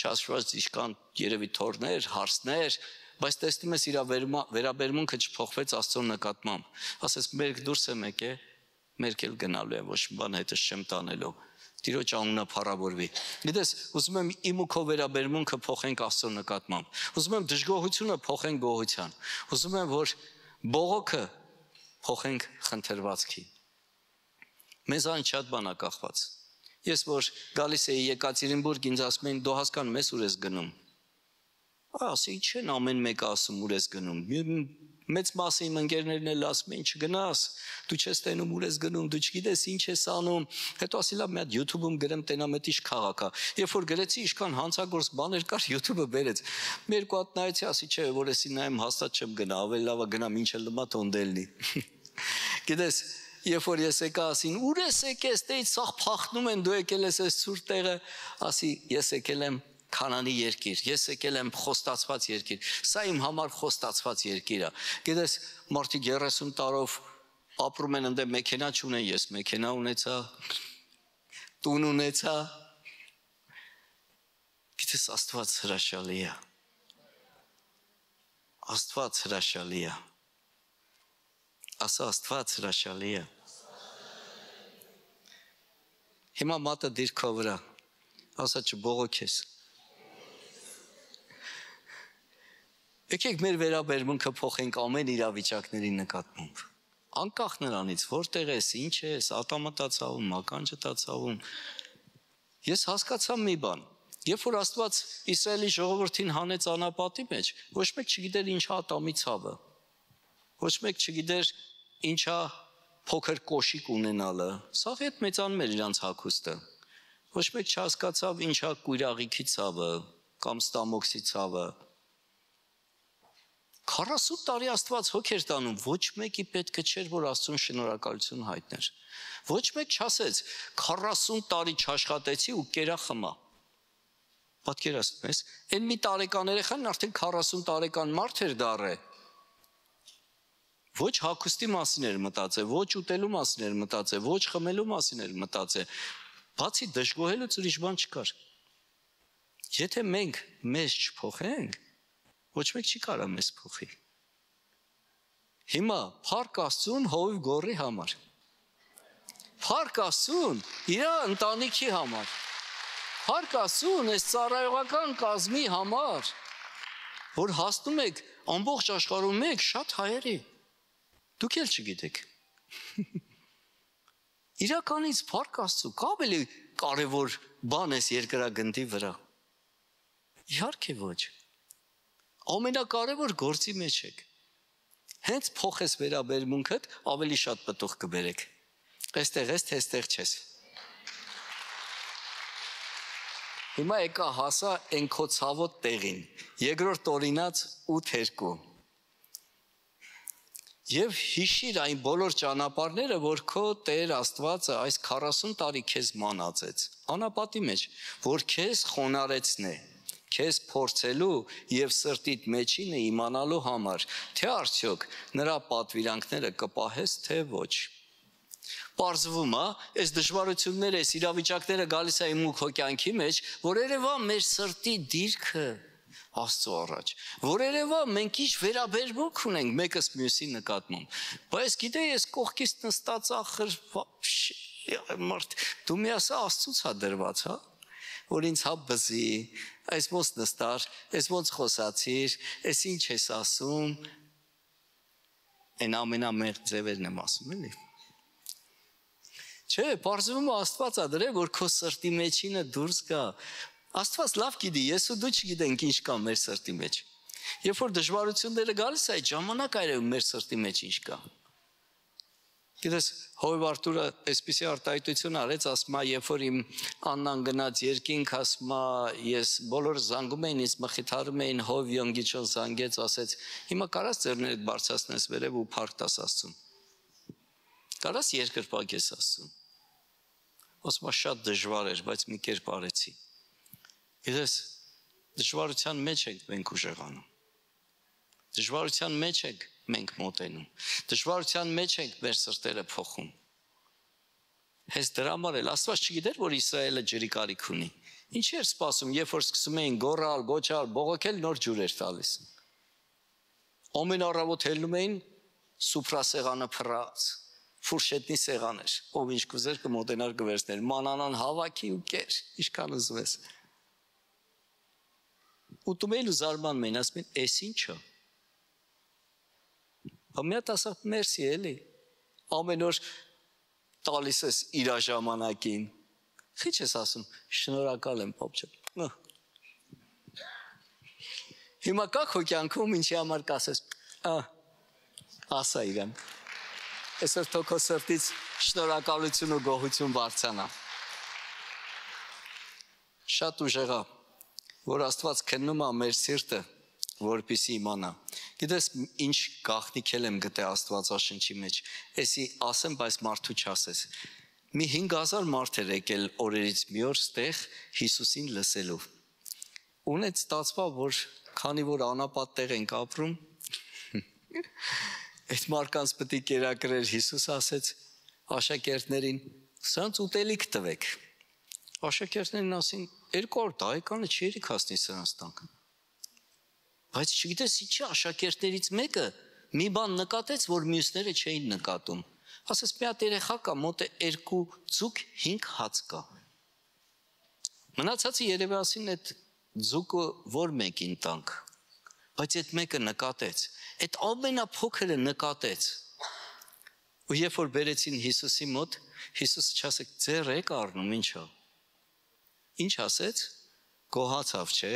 չասված իշքան երևի թորներ, հարսներ, բայց տեսնում ես իր վերաբերմունքը չփոխվեց Աստծո նկատմամբ։ Ասես մերկ դուրս եմ եկել, մերկ էլ գնալու եմ, ոչ մի բան հետս չեմ տանելու։ Տիրոջ անունը փառավորվի։ Գիտես, ուզում եմ իմ ու քո վերաբերմունքը փոխենք Աստծո նկատմամբ։ Ուզում եմ դժգոհությունը փոխենք գոհության։ Ուզում եմ, որ բողոքը փոխենք խնդրվածքի։ Մեզանից շատ բան է կախված։ Ես որ գալիս էի Եկատերինբուրգ, ինձ ասում էին՝ «Դու հասկանում ես ուր ես գնում»։ Ասի, չեն ամեն մեկը ասում ուր ես գնում։ Մեծ մասը իմ ընկերներն էլ ասում են՝ «Չգնաս, դու չես տենում ուր ես գնում, դու չգիտես ինչ ես անում»։ Հետո ասի՝ «Լավ, մի հատ YouTube-ում գրեմ, տենամ էդ ինչ քաղաք է»։ Երբ որ գրեցի, ինչքան հանցագործ բաներ կար, YouTube-ը բերեց։ Մի երկու հատ նայեցի, ասի՝ «Չէ, որ էսի նայեմ, հաստատ չեմ գնա, ավելի լավ է գնամ, ինչ էլ լմա թոնդելնի»։ Գիտես, երբ որ ես եկա, ասին՝ «Ուր ես եկել, ստեից սաղ փախնում են, դու եկել ես այս սուր տեղը»։ Ասի՝ «Ես եկել եմ Քանանի երկիր, ես եկել եմ խոստացված երկիր, սա իմ համար խոստացված երկիր է»։ Գիտես, մարդիկ 30 տարով ապրում են, ընդ մեքենա չունեն, ես մեքենա ունեցա, տուն ունեցա։ Գիտես, Աստված հրաշալի է։ Աստված հրաշալի է։ Ասա, Աստված հրաշալի է։ Հիմա մատը դիր քո վրա, ասա չբողոքես։ Եկեք մեր վերաբերմունքը փոխենք ամեն իրավիճակների նկատմամբ։ Անկախ նրանից, որտեղ ես, ինչ ես, ատամտա ցավում, մականջտա ցավում։ Ես հասկացա մի բան, երբ որ Աստված Իսրայելի ժողովրդին հանեց անապատի մեջ, ոչ մեկ չգիտեր ինչա ատամի ցավը։ Ոչ մեկ չգիտեր ինչա փոքր կոշիկ ունենալը։ Սա հետ մեծանում էր իրանց հագուստը։ Ոչ մեկ չհասկացավ ինչա կույրաղիքի ցավը կամ ստամոքսի ցավը։ 40 տարի Աստված հոգ էր տանում, ոչ մեկի պետքը չէր, որ Աստծուն շնորհակալություն հայտներ։ Ոչ մեկ չասեց 40 տարի չաշխատեցի ու կերա խմա։ Պատկերացնում ես, այն մի տարեկան երեխան արդեն 40 տարեկան մարդ էր դառը։ Ոչ հագուստի մասին էր մտածել, ոչ ուտելու մասին էր մտածել, ոչ խմելու մասին էր մտածել։ Բացի դժգոհելուց ուրիշ բան չկար։ Եթե մենք մեզ չփոխենք, ոչ մեկ չի կարող մեզ փոխի։ Հիմա փառք Աստծուն հովիվ գորի համար։ Փառք Աստծուն իր ընտանիքի համար։ Փառք Աստծուն այս ծառայողական կազմի համար, որ հասնում եք ամբողջ աշխարհում եք շատ հայերի։ Դուք էլ չգիտեք։ Իրականից փառք Աստծու, կա ավելի կարևոր բան էս երկրագնդի վրա։ Իհարկե ոչ։ Ամենակարևոր գործի մեջ եք։ Հենց փոխես վերաբերմունքդ, ավելի շատ պտուղ կբերեք։ Այստեղ ես, թե այստեղ չես։ Հիմա եկա հասա այն քո ցավոտ տեղին։ Երկրորդ Օրինաց 8:2։ Եվ հիշիր այն բոլոր ճանապարհները, որ քո Տեր Աստվածը այս 40 տարի քեզ մանածեց։ Անապատի մեջ, որ քեզ խոնարեցնե, քեզ փորձելու եւ սրտիդ մեջինը իմանալու համար, թե արդյոք նրա պատվիրանքները կպահես, թե ոչ։ Պարզվում է, այս դժվարությունները, այս իրավիճակները գալիս է իմ ու քո կյանքի մեջ, որ երևա մեր սրտի դիրքը Աստծո առաջ, որ երևա մենք ինչ վերաբերմունք ունենք մեկս մյուսի նկատմամբ։ Բայց գիտե, ես կողքից նստած ախր մարդ, դու մի ասա Աստծուց հա դրված, հա, որ ինձ հա բզի, այս ոնց նստար, այս ոնց խոսացիր, այս ինչ ես ասում, այն ամենամեղ ձևերն եմ ասում, էլի։ Չէ, պարզվում է Աստված ա դրել, որ քո սրտի մեջինը դուրս գա։ Աստված լավ գիտի, ես ու դու չգիտենք ինչ կա մեր սրտի մեջ։ Երբ որ դժվարությունները գալիս է, այդ ժամանակ այրև մեր սրտի մեջ ինչ կա։ Գիտես, Հովիվ Արտուրը այսպիսի արտահայտություն արեց, ասում է, երբ որ իմ Աննան գնաց երկինք, ասում է, ես բոլորը զանգում էին, ինձ մխիթարում էին, Հովիվ Յոնգիչոն զանգեց, ասեց, հիմա կարաս ձեռներդ բարձրացնես վերև ու փառք տաս Աստծուն։ Կարաս երկրպագես Աստծուն։ Ասում է, շատ դժվար էր, բայց մի կերպ արեցի։ Գիտես, դժվարության մեջ ենք մենք ուժեղանում։ Դժվարության մեջ ենք մենք մոտենում։ Դժվարության մեջ ենք մեր սրտերը փոխում։ Հենց դրա համար էլ Աստված չգիտեր, որ Իսրայելը ջրի կարիք ունի։ Ինչի էր սպասում, երբ որ սկսում էին գոռալ, գոչալ, բողոքել, նոր ջուր էր տալիս։ Ամեն առավոտ ելնում էին, սուփրասեղանը փռած, ֆուրշետնի սեղան էր, ով ինչ կուզեր կմոտենար կվերցներ, մանանան հավաքի ու կեր, ինչքան ուզում ես։ Ուտում էին ու զարմանում էին, ասում են, «Էս ի՞նչ է»։ Մի հատ ասա, «Մերսի էլի»։ Ամեն օր տալիս ես իր ժամանակին։ Ինչ ես ասում, «Շնորհակալ եմ, պապ ջան»։ Հիմա կա քո կյանքում ինչի համար կասես, ասա իրան։ Այսօր թող քո սրտից շնորհակալություն ու գոհություն բարձրանա։ Շատ ուժեղ է, որ Աստված քննում է մեր սիրտը, որպեսզի իմանա։ Գիտես, ինչ գաղտնիքել եմ գտե Աստվածաշնչի մեջ, էսի ասեմ, բայց մարդու չասես։ Մի 5000 մարդ էր եկել օրերից մի օր ստեղ Հիսուսին լսելու։ Ունեց ստացվա, որ քանի որ անապատ տեղ ենք ապրում, այդ մարկանց պետք է կերակրեր, Հիսուս ասեց աշակերտներին, սրանց ուտելիք տվեք։ Աշակերտներն ասին, 200 տարեկանը չի երիք հասնի սրանց տանք։ Բայց չգիտես ինչի աշակերտներից մեկը մի բան նկատեց, որ մյուսները չէին նկատում։ Ասես մի հատ երեխա կա, մոտ է 2 ձուկ 5 հաց կա։ Մնացածը երևի ասին այդ ձուկը որ մեկին տանք։ Բայց այդ մեկը նկատեց, այդ ամենափոքրը նկատեց։ Ու երբ որ բերեցին Հիսուսի մոտ, Հիսուսը չասեց, ձեռ եք առնում, ինչա։ Ինչ ասեց, գոհացավ, չէ։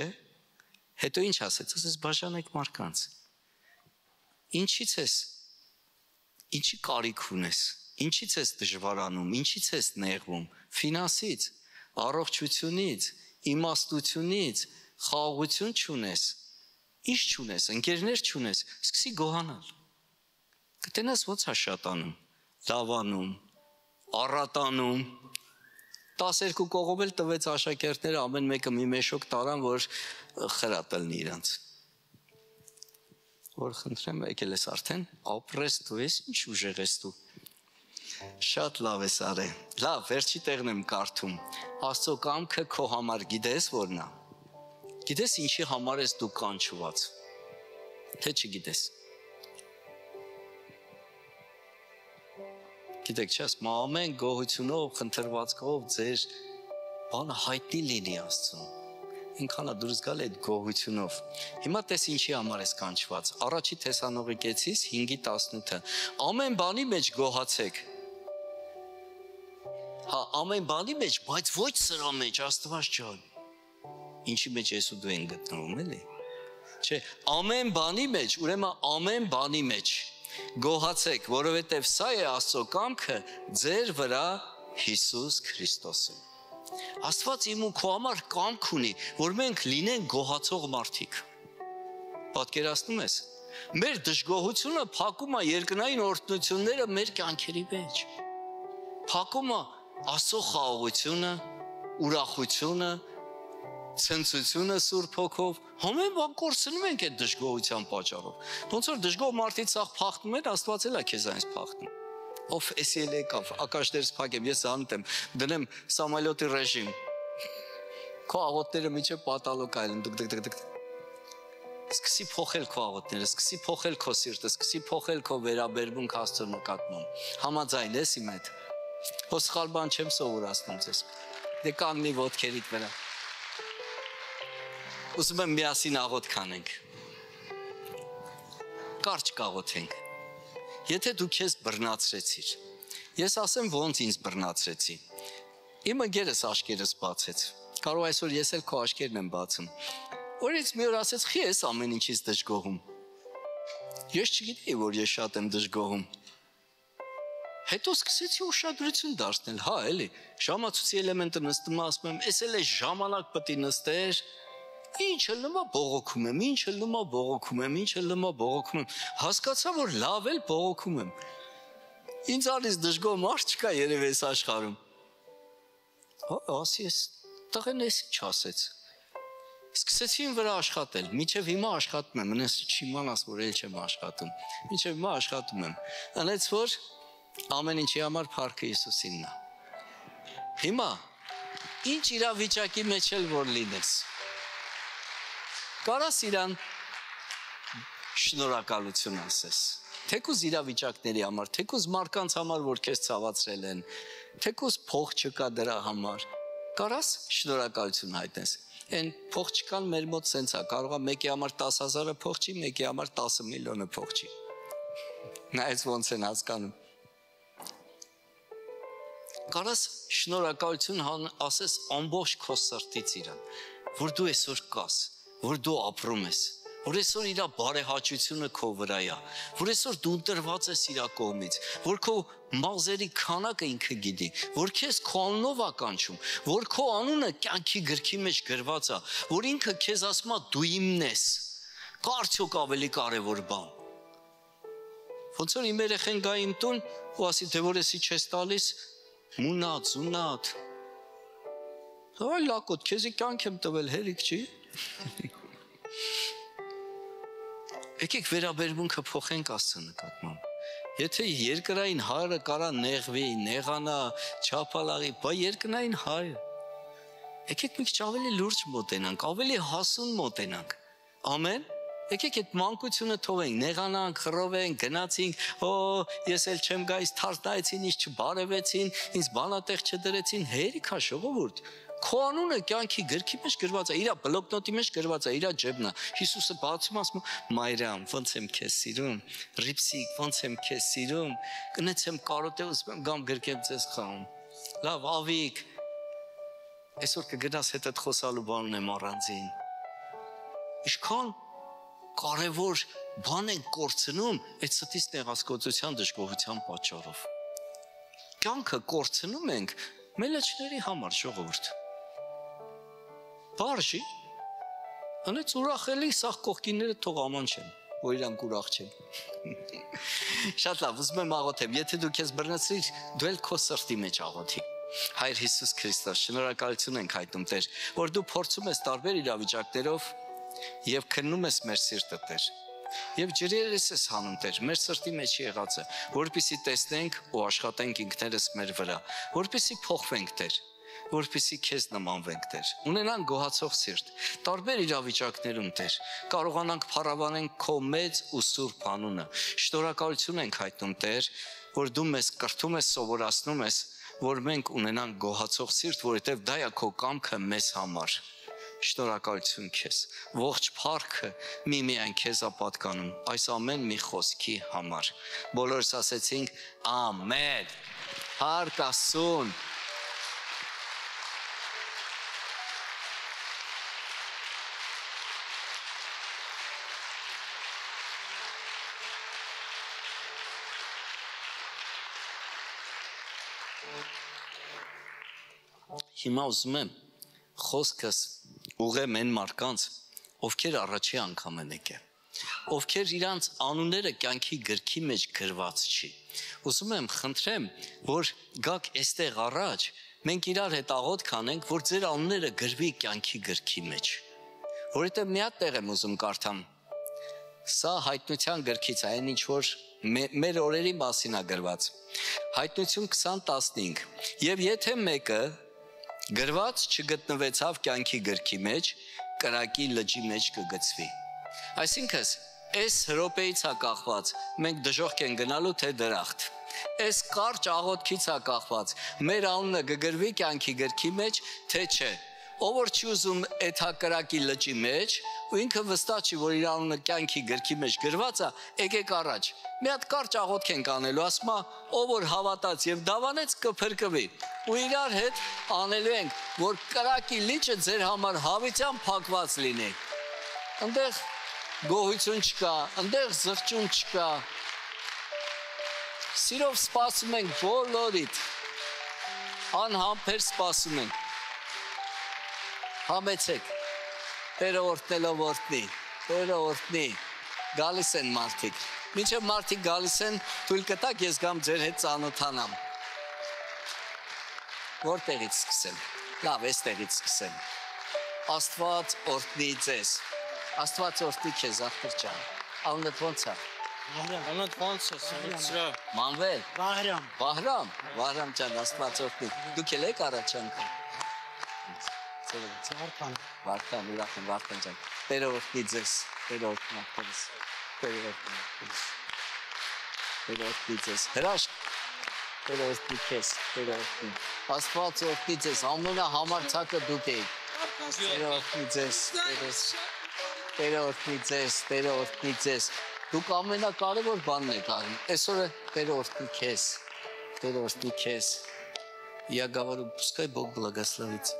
Հետո ինչ ասեց, ասեց բաժանեք մարկանց։ Ինչից ես, ինչի կարիք ունես, ինչից ես դժվարանում, ինչից ես նեղվում, ֆինանսից, առողջությունից, իմաստությունից, խաղաղություն չունես, ինչ չունես, ընկերներ չունես, սկսի գոհանալ։ Կտենաս ոնց է շատանում, լավանում, առատանում, 12 կողով էլ տվեց աշակերտները, ամեն մեկը մի մեշոք տարան, որ խրատ լնի իրանց։ Որ խնդրեմ, եկել ես արդեն, ապրես դու ես, ինչ ուժեղ ես դու։ Շատ լավ ես արել։ Լավ, վերջի տեղն եմ կարդում։ Աստծո կամքը քո համար գիտես որն է։ Գիտես ինչի համար ես դու կանչված։ Թե չգիտես։ Գիտեք, չես, ամեն գոհությունով, խնդրվածքով ձեր բանը հայտնի լինի Աստծուն։ Ինքան է դուրս գալ այդ գոհությունով։ Հիմա տես ինչի համար ես կանչված։ Առաջի Թեսալոնիկեցիս 5:18։ Ամեն բանի մեջ գոհացեք։ Հա, ամեն բանի մեջ, բայց ոչ սրա մեջ, Աստված ջան։ Ինչի մեջ ես ու դու են գտնվում, էլի։ Չէ, ամեն բանի մեջ, ուրեմն ամեն բանի մեջ գոհացեք, որովհետև սա է Աստծո կամքը ձեր վրա Հիսուս Քրիստոսում։ Աստված իմ ու քո համար կամք ունի, որ մենք լինենք գոհացող մարդիկ։ Պատկերացնում ես։ Մեր դժգոհությունը փակում է երկնային օրհնությունները մեր կյանքերի մեջ։ Փակում է Աստծո խաղաղությունը, ուրախությունը, ցնծությունը Սուրբ Հոգով, ամեն բան կորցնում ենք այդ դժգոհության պատճառով։ Ոնց որ դժգոհ մարդից սաղ փախնում են, Աստված էլ է քեզ այնպես փախնում։ Ով էսի էլ եկավ, ակաշներս փակեմ, ես անտեմ, դնեմ Սամալյոտի ռեժիմ։ Քո աղոթները միջև պատալոկ այլն, դգ։ Սկսի փոխել քո աղոթները, սկսի փոխել քո սիրտը, սկսի փոխել քո վերաբերմունք Աստծո նկատմամբ։ Համաձայն ես իմ հետ։ Հո սխալ բան չեմ սովորացնում ձեզ։ Դե կանգնի ոտքերիդ վրա։ Ուզում եմ միասին աղոթք անենք։ Կարճ կաղոթենք։ Եթե դու քեզ բռնացրեցիր, ես ասեմ ոնց ինձ բռնացրեցի։ Իմ ընկերս աշկերտս բացեց։ Կարող այսօր ես էլ քո աշկերտն եմ բացում։ Օրից մի օր ասեց՝ «Խի ես ամեն ինչից դժգոհում»։ Ես չգիտեի, որ ես շատ եմ դժգոհում։ Հետո սկսեցի ուշադրություն դարձնել, հա, էլի, ժամացույցի էլեմենտը նստում եմ, ասում եմ, էս էլ է ժամանակ պետք է նստեր, ինչ էլ նոմա բողոքում եմ, ինչ էլ նոմա բողոքում եմ, ինչ էլ նոմա բողոքում եմ, հասկացա, որ լավ էլ բողոքում եմ, ինձ արից դժգոհ մարդ չկա երևի այս աշխարհում, հա, ասի ես, տղեն ես ինչ ասեց, սկսեցի իմ վրա աշխատել, մինչև հիմա աշխատում եմ, մնես չիմանաս, որ էլ չեմ աշխատում, մինչև հիմա աշխատում եմ, անեց որ ամեն ինչի համար փառքը Հիսուսինն է։ Հիմա ինչ իրավիճակի մեջ էլ որ լինես։ Կարաս իրան շնորհակալություն ասես։ Թեկուզ իրավիճակների համար, թեկուզ մարդկանց համար, որ քեզ ցավացրել են, թեկուզ փող չկա դրա համար։ Կարաս շնորհակալություն հայտնես։ Այն փող չկան մեր մոտ սենց է, կարող է մեկի համար 10,000-ը փող չի, մեկի համար 10 միլիոնը փող չի։ Նայես ոնց են հասկանում։ Կարաս շնորհակալություն ասես ամբողջ քո սրտից իրան, որ դու այսօր կաս, որ դու ապրում ես, որ այսօր իրա բարեհաճությունը քո վրա է, որ այսօր դու ընտրված ես իրա կողմից, որ քո մազերի քանակը ինքը գիտի, որ քեզ քո անունով է կանչում, որ քո անունը կյանքի գրքի մեջ գրված է, որ ինքը քեզ ասում է դու իմն ես, կա արդյոք ավելի կարևոր բան։ Ոնց որ իմ երեխեն գա իմ տուն ու ասի թե որ էսի չես տալիս, մունատ, զունատ, այ լակոտ, քեզի կյանք եմ տվել, հերիք չի։ Եկեք վերաբերմունքը փոխենք Աստծո նկատմամբ։ Եթե երկրային հայրը կարա նեղվի, նեղանա, չափալաղի, բա երկնային հայրը։ Եկեք մի քիչ ավելի լուրջ մոտենանք, ավելի հասուն մոտենանք։ Ամեն։ Եկեք այդ մանկությունը թողենք, նեղանանք, խռովենք, գնացինք, ես էլ չեմ գա, ինձ թարտնայեցին, ինձ չբարևեցին, ինձ բանատեղ չդրեցին, հերիքա ժողովուրդ։ Քո անունը կյանքի գրքի մեջ գրված է, իրա բլոկնոտի մեջ գրված է, իրա ջեբն է։ Հիսուսը բացում ասում, Մայրամ, ոնց եմ քեզ սիրում, Ռիփսիկ, ոնց եմ քեզ սիրում, կնեցեմ կարոտե ուզում եմ գամ գրկեմ ձեզ խաղում։ Լավ, ավիկ, այսօր կգնաս հետդ խոսալու բանն եմ առանձին։ Ինչքան կարևոր բան են կորցնում այդ ստից նեղասկոցության դժգոհության պատճառով։ Կյանքը կորցնում ենք մելաչների համար ժողովուրդ։ Բարժի, անեց ուրախելի սաղ կողքինները թող աման չեն, որ իրանք ուրախ չեն։ Շատ լավ, ուզում եմ աղոթեմ, եթե դու քեզ բռնեցրիր, դու էլ քո սրտի մեջ աղոթի։ Հայր Հիսուս Քրիստոս, շնորհակալություն ենք հայտնում Տեր, որ դու փորձում ես տարբեր իրավիճակներով եւ քննում ես մեր սիրտը Տեր։ Եվ ջրերես ես հանում Տեր, մեր սրտի մեջ եղածը, որպեսզի տեսնենք ու աշխատենք ինքներս մեր վրա, որպեսզի փոխվենք Տեր, որպեսզի քեզ նմանվենք Տեր, ունենանք գոհացող սիրտ, տարբեր իրավիճակներում Տեր, կարողանանք փառաբանենք քո մեծ ու սուրբ անունը։ Շնորհակալություն ենք հայտնում Տեր, որ դու մեզ կրթում ես, սովորացնում ես, որ մենք ունենանք գոհացող սիրտ, որովհետև դա է քո կամքը մեզ համար։ Շնորհակալություն քեզ, ողջ փառքը միմիայն քեզ է պատկանում այս ամեն մի խոսքի համար։ Բոլորս ասեցինք ամեն։ Հարկ Աստծուն։ Հիմա ուզում եմ խոսքս ուղղեմ այն մարդկանց, ովքեր առաջի անգամ են եկել, ովքեր իրանց անունները կյանքի գրքի մեջ գրված չի։ Ուզում եմ խնդրեմ, որ գաք այստեղ առաջ, մենք իրար հետ աղոթք անենք, որ ձեր անունները գրվի կյանքի գրքի մեջ։ Որովհետև մի հատ տեղ եմ ուզում կարդամ։ Սա հայտնության գրքից է, այն ինչ որ մեր օրերի մասին է գրված։ Հայտնություն 20:15։ Եվ եթե մեկը գրված չգտնվեցավ կյանքի գրքի մեջ, կրակի լճի մեջ կգցվի։ Այսինքն, այս հրոպեից է կախված, մենք դժոխք են գնալու թե դրախտ։ Այս կարճ աղոթքից է կախված, մեր անունը կգրվի կյանքի գրքի մեջ, թե չէ։ Ով որ չի ուզում այդ հակրակի լճի մեջ, ու ինքը վստահ չի, որ իր անունը կյանքի գրքի մեջ գրված է, եկեք առաջ։ Մի հատ կարճ աղոթք ենք անելու, ասում է, ով որ հավատաց եւ դավանեց կփրկվի։ Ու իրար հետ անելու ենք, որ կրակի լիճը ձեր համար հավիտյան փակված լինի։ Այնտեղ գոհություն չկա, այնտեղ զղջում չկա։ Սիրով սպասում ենք բոլորիդ, անհամբեր սպասում ենք, համեցեք, Տերը օրհնելով օրհնի, Տերը օրհնի, գալիս են մարդիկ, մինչև մարդիկ գալիս են, թույլ կտակ ես գամ ձեր հետ ծանոթանամ, որտեղից սկսեմ, լավ, էստեղից սկսեմ, Աստված օրհնի ձեզ, Աստված օրհնի քեզ, աղբյուր ջան, անունդ ո՞նց է? Անունդ ո՞նց է, Սրա։ Մանվել։ Վահրամ։ Վահրամ ջան, Աստված օրհնի։ Դուք ել եք առաջանքը։ Վարդան, ուրախ եմ, Վարդան ջան։ Տերը օրհնի ձեզ, Տերը օրհնի աղբերս, Տերը օրհնի։ Տերը օրհնի ձեզ։ Հրաշք։ Տերը օրհնի քեզ, Տերը օրհնի։ Աստված օրհնի ձեզ, ամենահամարցակը դուք եք։ Տերը օրհնի ձեզ, Տերը օրհնի ձեզ, Տերը օրհնի ձեզ։ Դուք ամենակարևոր բանն եք արում։ Այսօր Տերը օրհնի քեզ, Տերը օրհնի քեզ։ Я говорю, пускай Бог благословит.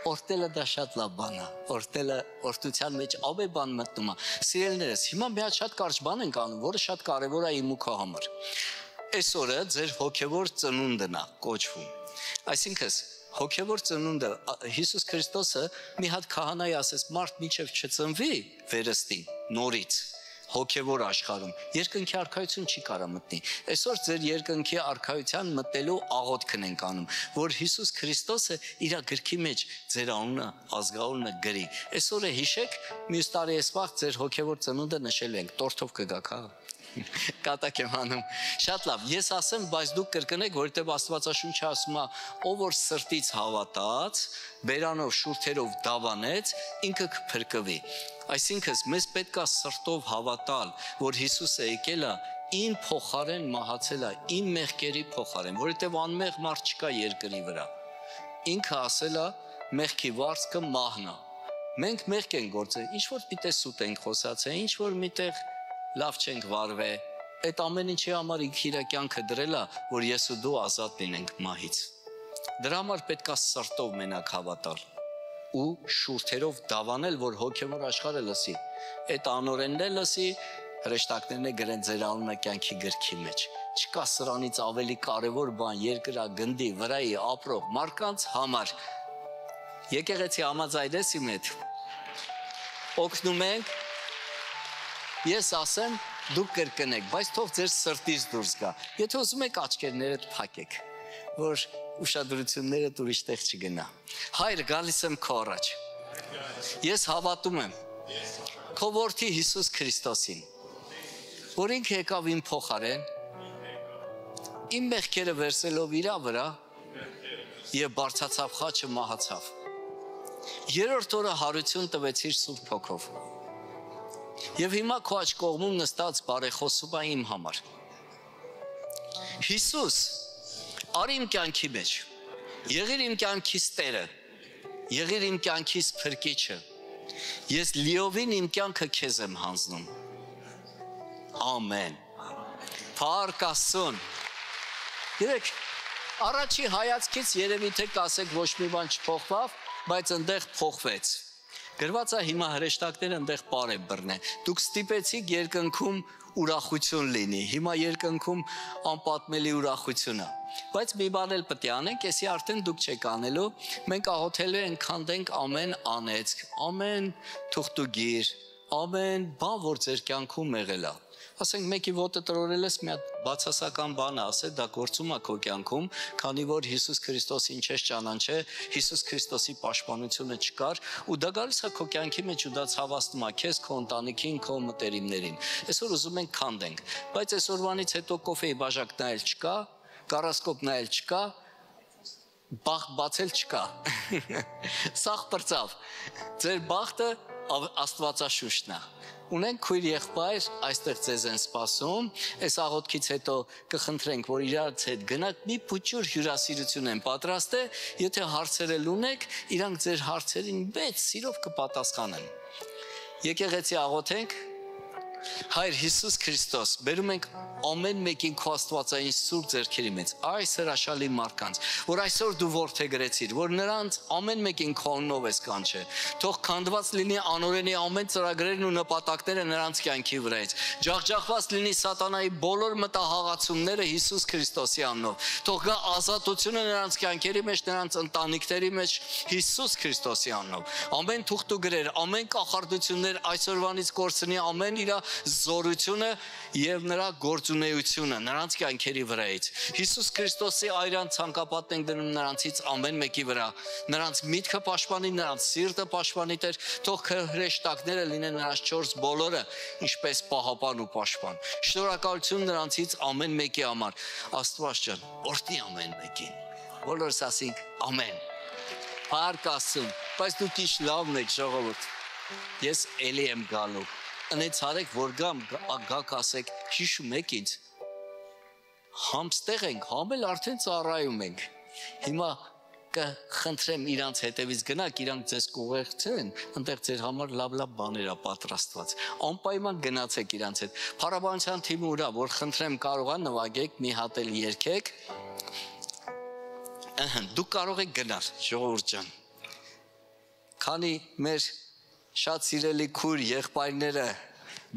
Օրտելը դա շատ լավ բան է։ Օրտելը օրտության մեջ ամեն բան մտնում է։ Սիրելիներս, հիմա մի հատ շատ կարճ բան ենք անում, որը շատ կարևոր է իմ ու քո համար։ Այսօրը ձեր հոգևոր ծնունդն է կոչվում։ Այսինքն հոգևոր ծնունդը Հիսուս Քրիստոսը մի հատ քահանայի ասեց, մարդ մինչև չծնվի վերստին, նորից, հոգևոր աշխարհում, երկնքի արքայություն չի կարա մտնի։ Այսօր ձեր երկնքի արքայության մտնելու աղոթքն ենք անում, որ Հիսուս Քրիստոսը իր գրքի մեջ ձեր անունը, ազգանունը գրի։ Այսօրը հիշեք, մյուս տարի այսվաղ ձեր հոգևոր ծնունդը նշելու ենք, տորթով կգաք, հա։ Կատակ եմ անում, շատ լավ, ես ասեմ, բայց դուք կրկնեք, որովհետև Աստվածաշունչը ասում է, ով որ սրտից հավատաց, բերանով շուրթերով դավանեց, ինքը կփրկվի։ Այսինքն մեզ պետք է սրտով հավատալ, որ Հիսուսը եկել է, իմ փոխարեն մահացել է, իմ մեղքերի փոխարեն, որովհետև անմեղ մարդ չկա երկրի վրա։ Ինքը ասել է, մեղքի վարձքը մահն է։ Մենք մեղք ենք գործել, ինչ որ միտեղ սուտ ենք խոսացել, ինչ որ միտեղ լավ չենք վարվել, այդ ամեն ինչի համար ինքը իր կյանքը դրել է, որ ես ու դու ազատ լինենք մահից։ Դրա համար պետք է սրտով մենակ հավատալ ու շուրթերով դավանել, որ հոգևոր աշխարհը լսի։ Այդ անօրենն է լսի, հրեշտակներն է գրեն ձեր անունը կյանքի գրքի մեջ։ Չկա սրանից ավելի կարևոր բան երկրագնդի վրայի ապրող մարդկանց համար։ Եկեղեցի համաձայնես իմ հետ։ Օգնում ենք։ Ես ասեմ, դուք կրկնեք, բայց թող ձեր սրտից դուրս գա։ Եթե ուզում եք աչքերներդ փակեք, որ ուշադրություններդ ուրիշտեղ չգնա։ Հայր, գալիս եմ քո առաջ։ Ես հավատում եմ քո որդի Հիսուս Քրիստոսին, որ ինքը եկավ իմ փոխարեն, իմ մեղքերը վերցելով իր վրա եւ բարձացավ խաչը մահացավ։ Երրորդ օրը հարություն տվեցիր Սուրբ Հոգով։ Եվ հիմա քո աջ կողմում նստած բարեխոսում է իմ համար։ Հիսուս, արի իմ կյանքի մեջ, եղիր իմ կյանքիս Տերը, եղիր իմ կյանքիս Փրկիչը, ես լիովին իմ կյանքը քեզ եմ հանձնում։ Ամեն։ Փառք Աստծուն։ Երեք, առաջի հայացքից երևի թե կասեք ոչ մի բան չփոխվավ, բայց ընդեղ փոխվեց։ Գրված է հիմա հրեշտակները ընդեղ պարև բռնեն։ Դուք ստիպեցիք երկնքում ուրախություն լինի։ Հիմա երկնքում անպատմելի ուրախություն է։ Բայց մի բան էլ պետք է անենք, էսի արդեն դուք չեք անելու։ Մենք աղոթելու ենք քանդենք ամեն անեծք, ամեն թուղթուգիր, ամեն բան, որ ձեր կյանքում եղել է։ Ասենք մեկի ոտը տրորել ես, մի հատ բացասական բան ասել, դա գործում է քո կյանքում, քանի որ Հիսուս Քրիստոսին չես ճանաչել, Հիսուս Քրիստոսի պաշտպանությունը չկար, ու դա գալիս է քո կյանքի մեջ ու դա ցավացնում է քեզ, քո ընտանիքին, քո մտերիմներին։ Այսօր ուզում ենք քանդենք, բայց այսօրվանից հետո կոֆեի բաժակ նայել չկա, կառասկոպ նայել չկա, բախտ բացել չկա։ Սաղ պրծավ։ Ձեր բախտը Աստվածաշունչն է։ Ունենք քույր եղբայր, այստեղ ձեզ են սպասում, այս աղոթքից հետո կխնդրենք, որ իրարից հետ գնաք, մի փոքր հյուրասիրություն են պատրաստել, եթե հարցեր ունեք, իրանք ձեր հարցերին մեծ սիրով կպատասխանեն։ Եկեղեցի աղոթենք, Հայր Հիսուս Քրիստոս, բերում ենք ամեն մեկին քո աստվածային սուրբ ձեռքերի մեջ, այս հրաշալի մարդկանց, որ այսօր դու որդեգրեցիր, որ նրանց ամեն մեկին քո անունով ես կանչել, թող քանդված լինի անօրենի ամեն ծրագրերն ու նպատակները նրանց կյանքի վրայից, ջախջախված լինի սատանայի բոլոր մտահաղացումները Հիսուս Քրիստոսի անունով, թող գա ազատությունը նրանց կյանքերի մեջ, նրանց ընտանիքների մեջ Հիսուս Քրիստոսի անունով, ամեն թուղթ ու գրեր, ամեն կախարդություններ այսօրվանից կորցնի ամեն իր զորությունը եւ նրա գործունեությունը նրանց կյանքերի վրայից։ Հիսուս Քրիստոսի այրան ցանկապատն ենք դնում նրանցից ամեն մեկի վրա։ Նրանց միտքը պաշտպանի, նրանց սիրտը պաշտպանի Տեր, թող հրեշտակները լինեն նրանց 4 բոլորը, ինչպես պահապան ու պաշտպան։ Շնորհակալություն նրանցից ամեն մեկի համար։ Աստված ջան, օրհնի ամեն մեկին։ Բոլորս ասենք ամեն։ Փառք Աստծուն, բայց դուք ինչ լավն եք ժողովուրդ։ Ես էլի եմ գալու։ Անեց արեք, որ գաք ասեք, հիշում եք ինձ։ Համստեղ ենք, համել արդեն ծառայում ենք։ Հիմա կխնդրեմ իրանց հետևից գնաք, իրանք ձեզ կուղեկցեն, այնտեղ ձեր համար լավ բաներ ա պատրաստված։ Անպայման գնացեք իրանց հետ։ Փառաբանության թիմը ուրա, որ խնդրեմ կարողա նվագեք, մի հատ էլ երգեք։ Դուք կարող եք գնալ, ժողովուրդ ջան։ Քանի մեր շատ սիրելի քույր եղբայրները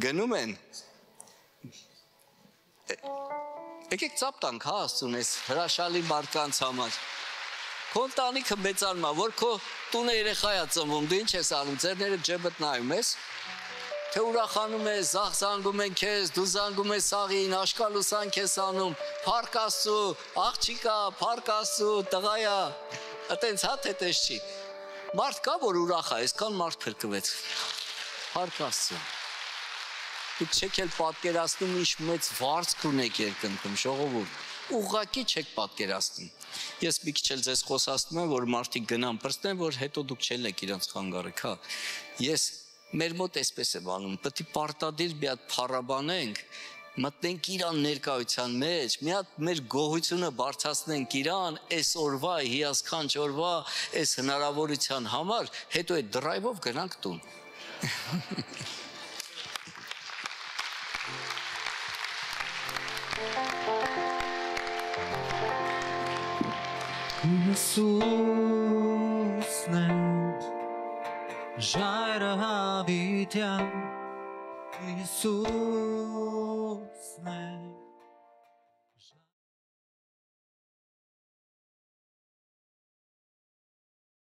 գնում են, եկեք ծափ տանք, հա, Աստծուն, այս հրաշալի մարդկանց համար։ Քո ընտանիքը մեծանում է, որ քո տունը երեխա է ծնվում, դու ինչ ես անում, ձեռները ջեբդ նայում ես, թե ուրախանում ես, զանգում են քեզ, դու զանգում ես աղին, աշկալուսանք ես անում, փառք Աստծո, աղջիկա, փառք Աստծո, տղայա, այտենց հա թե տես չի։ Մարդ կա, որ ուրախ է, այսքան մարդ փրկվեց։ Փառք Աստծո։ Դուք չեք էլ պատկերացնում ինչ մեծ վարձք ունեք երկնքում, ժողովուրդ։ Ուղղակի չեք պատկերացնում։ Ես մի քիչ էլ ձեզ խոսացնում եմ, որ մարդիկ գնան պրծնեն, որ հետո դուք չել եք իրանց խանգարեք, հա։ Ես մեր մոտ էսպես եմ անում, պետք է պարտադիր մի հատ փառաբանենք, մտնենք իրան ներկայության մեջ, մի հատ մեր գոհությունը բարձրացնենք իրան, այս օրվա, հիասքանչ օրվա, այս հնարավորության համար, հետո այդ դրայվով գնանք տուն։ Հիսուսն է ժայռը հավիտյան, Հիսուսն է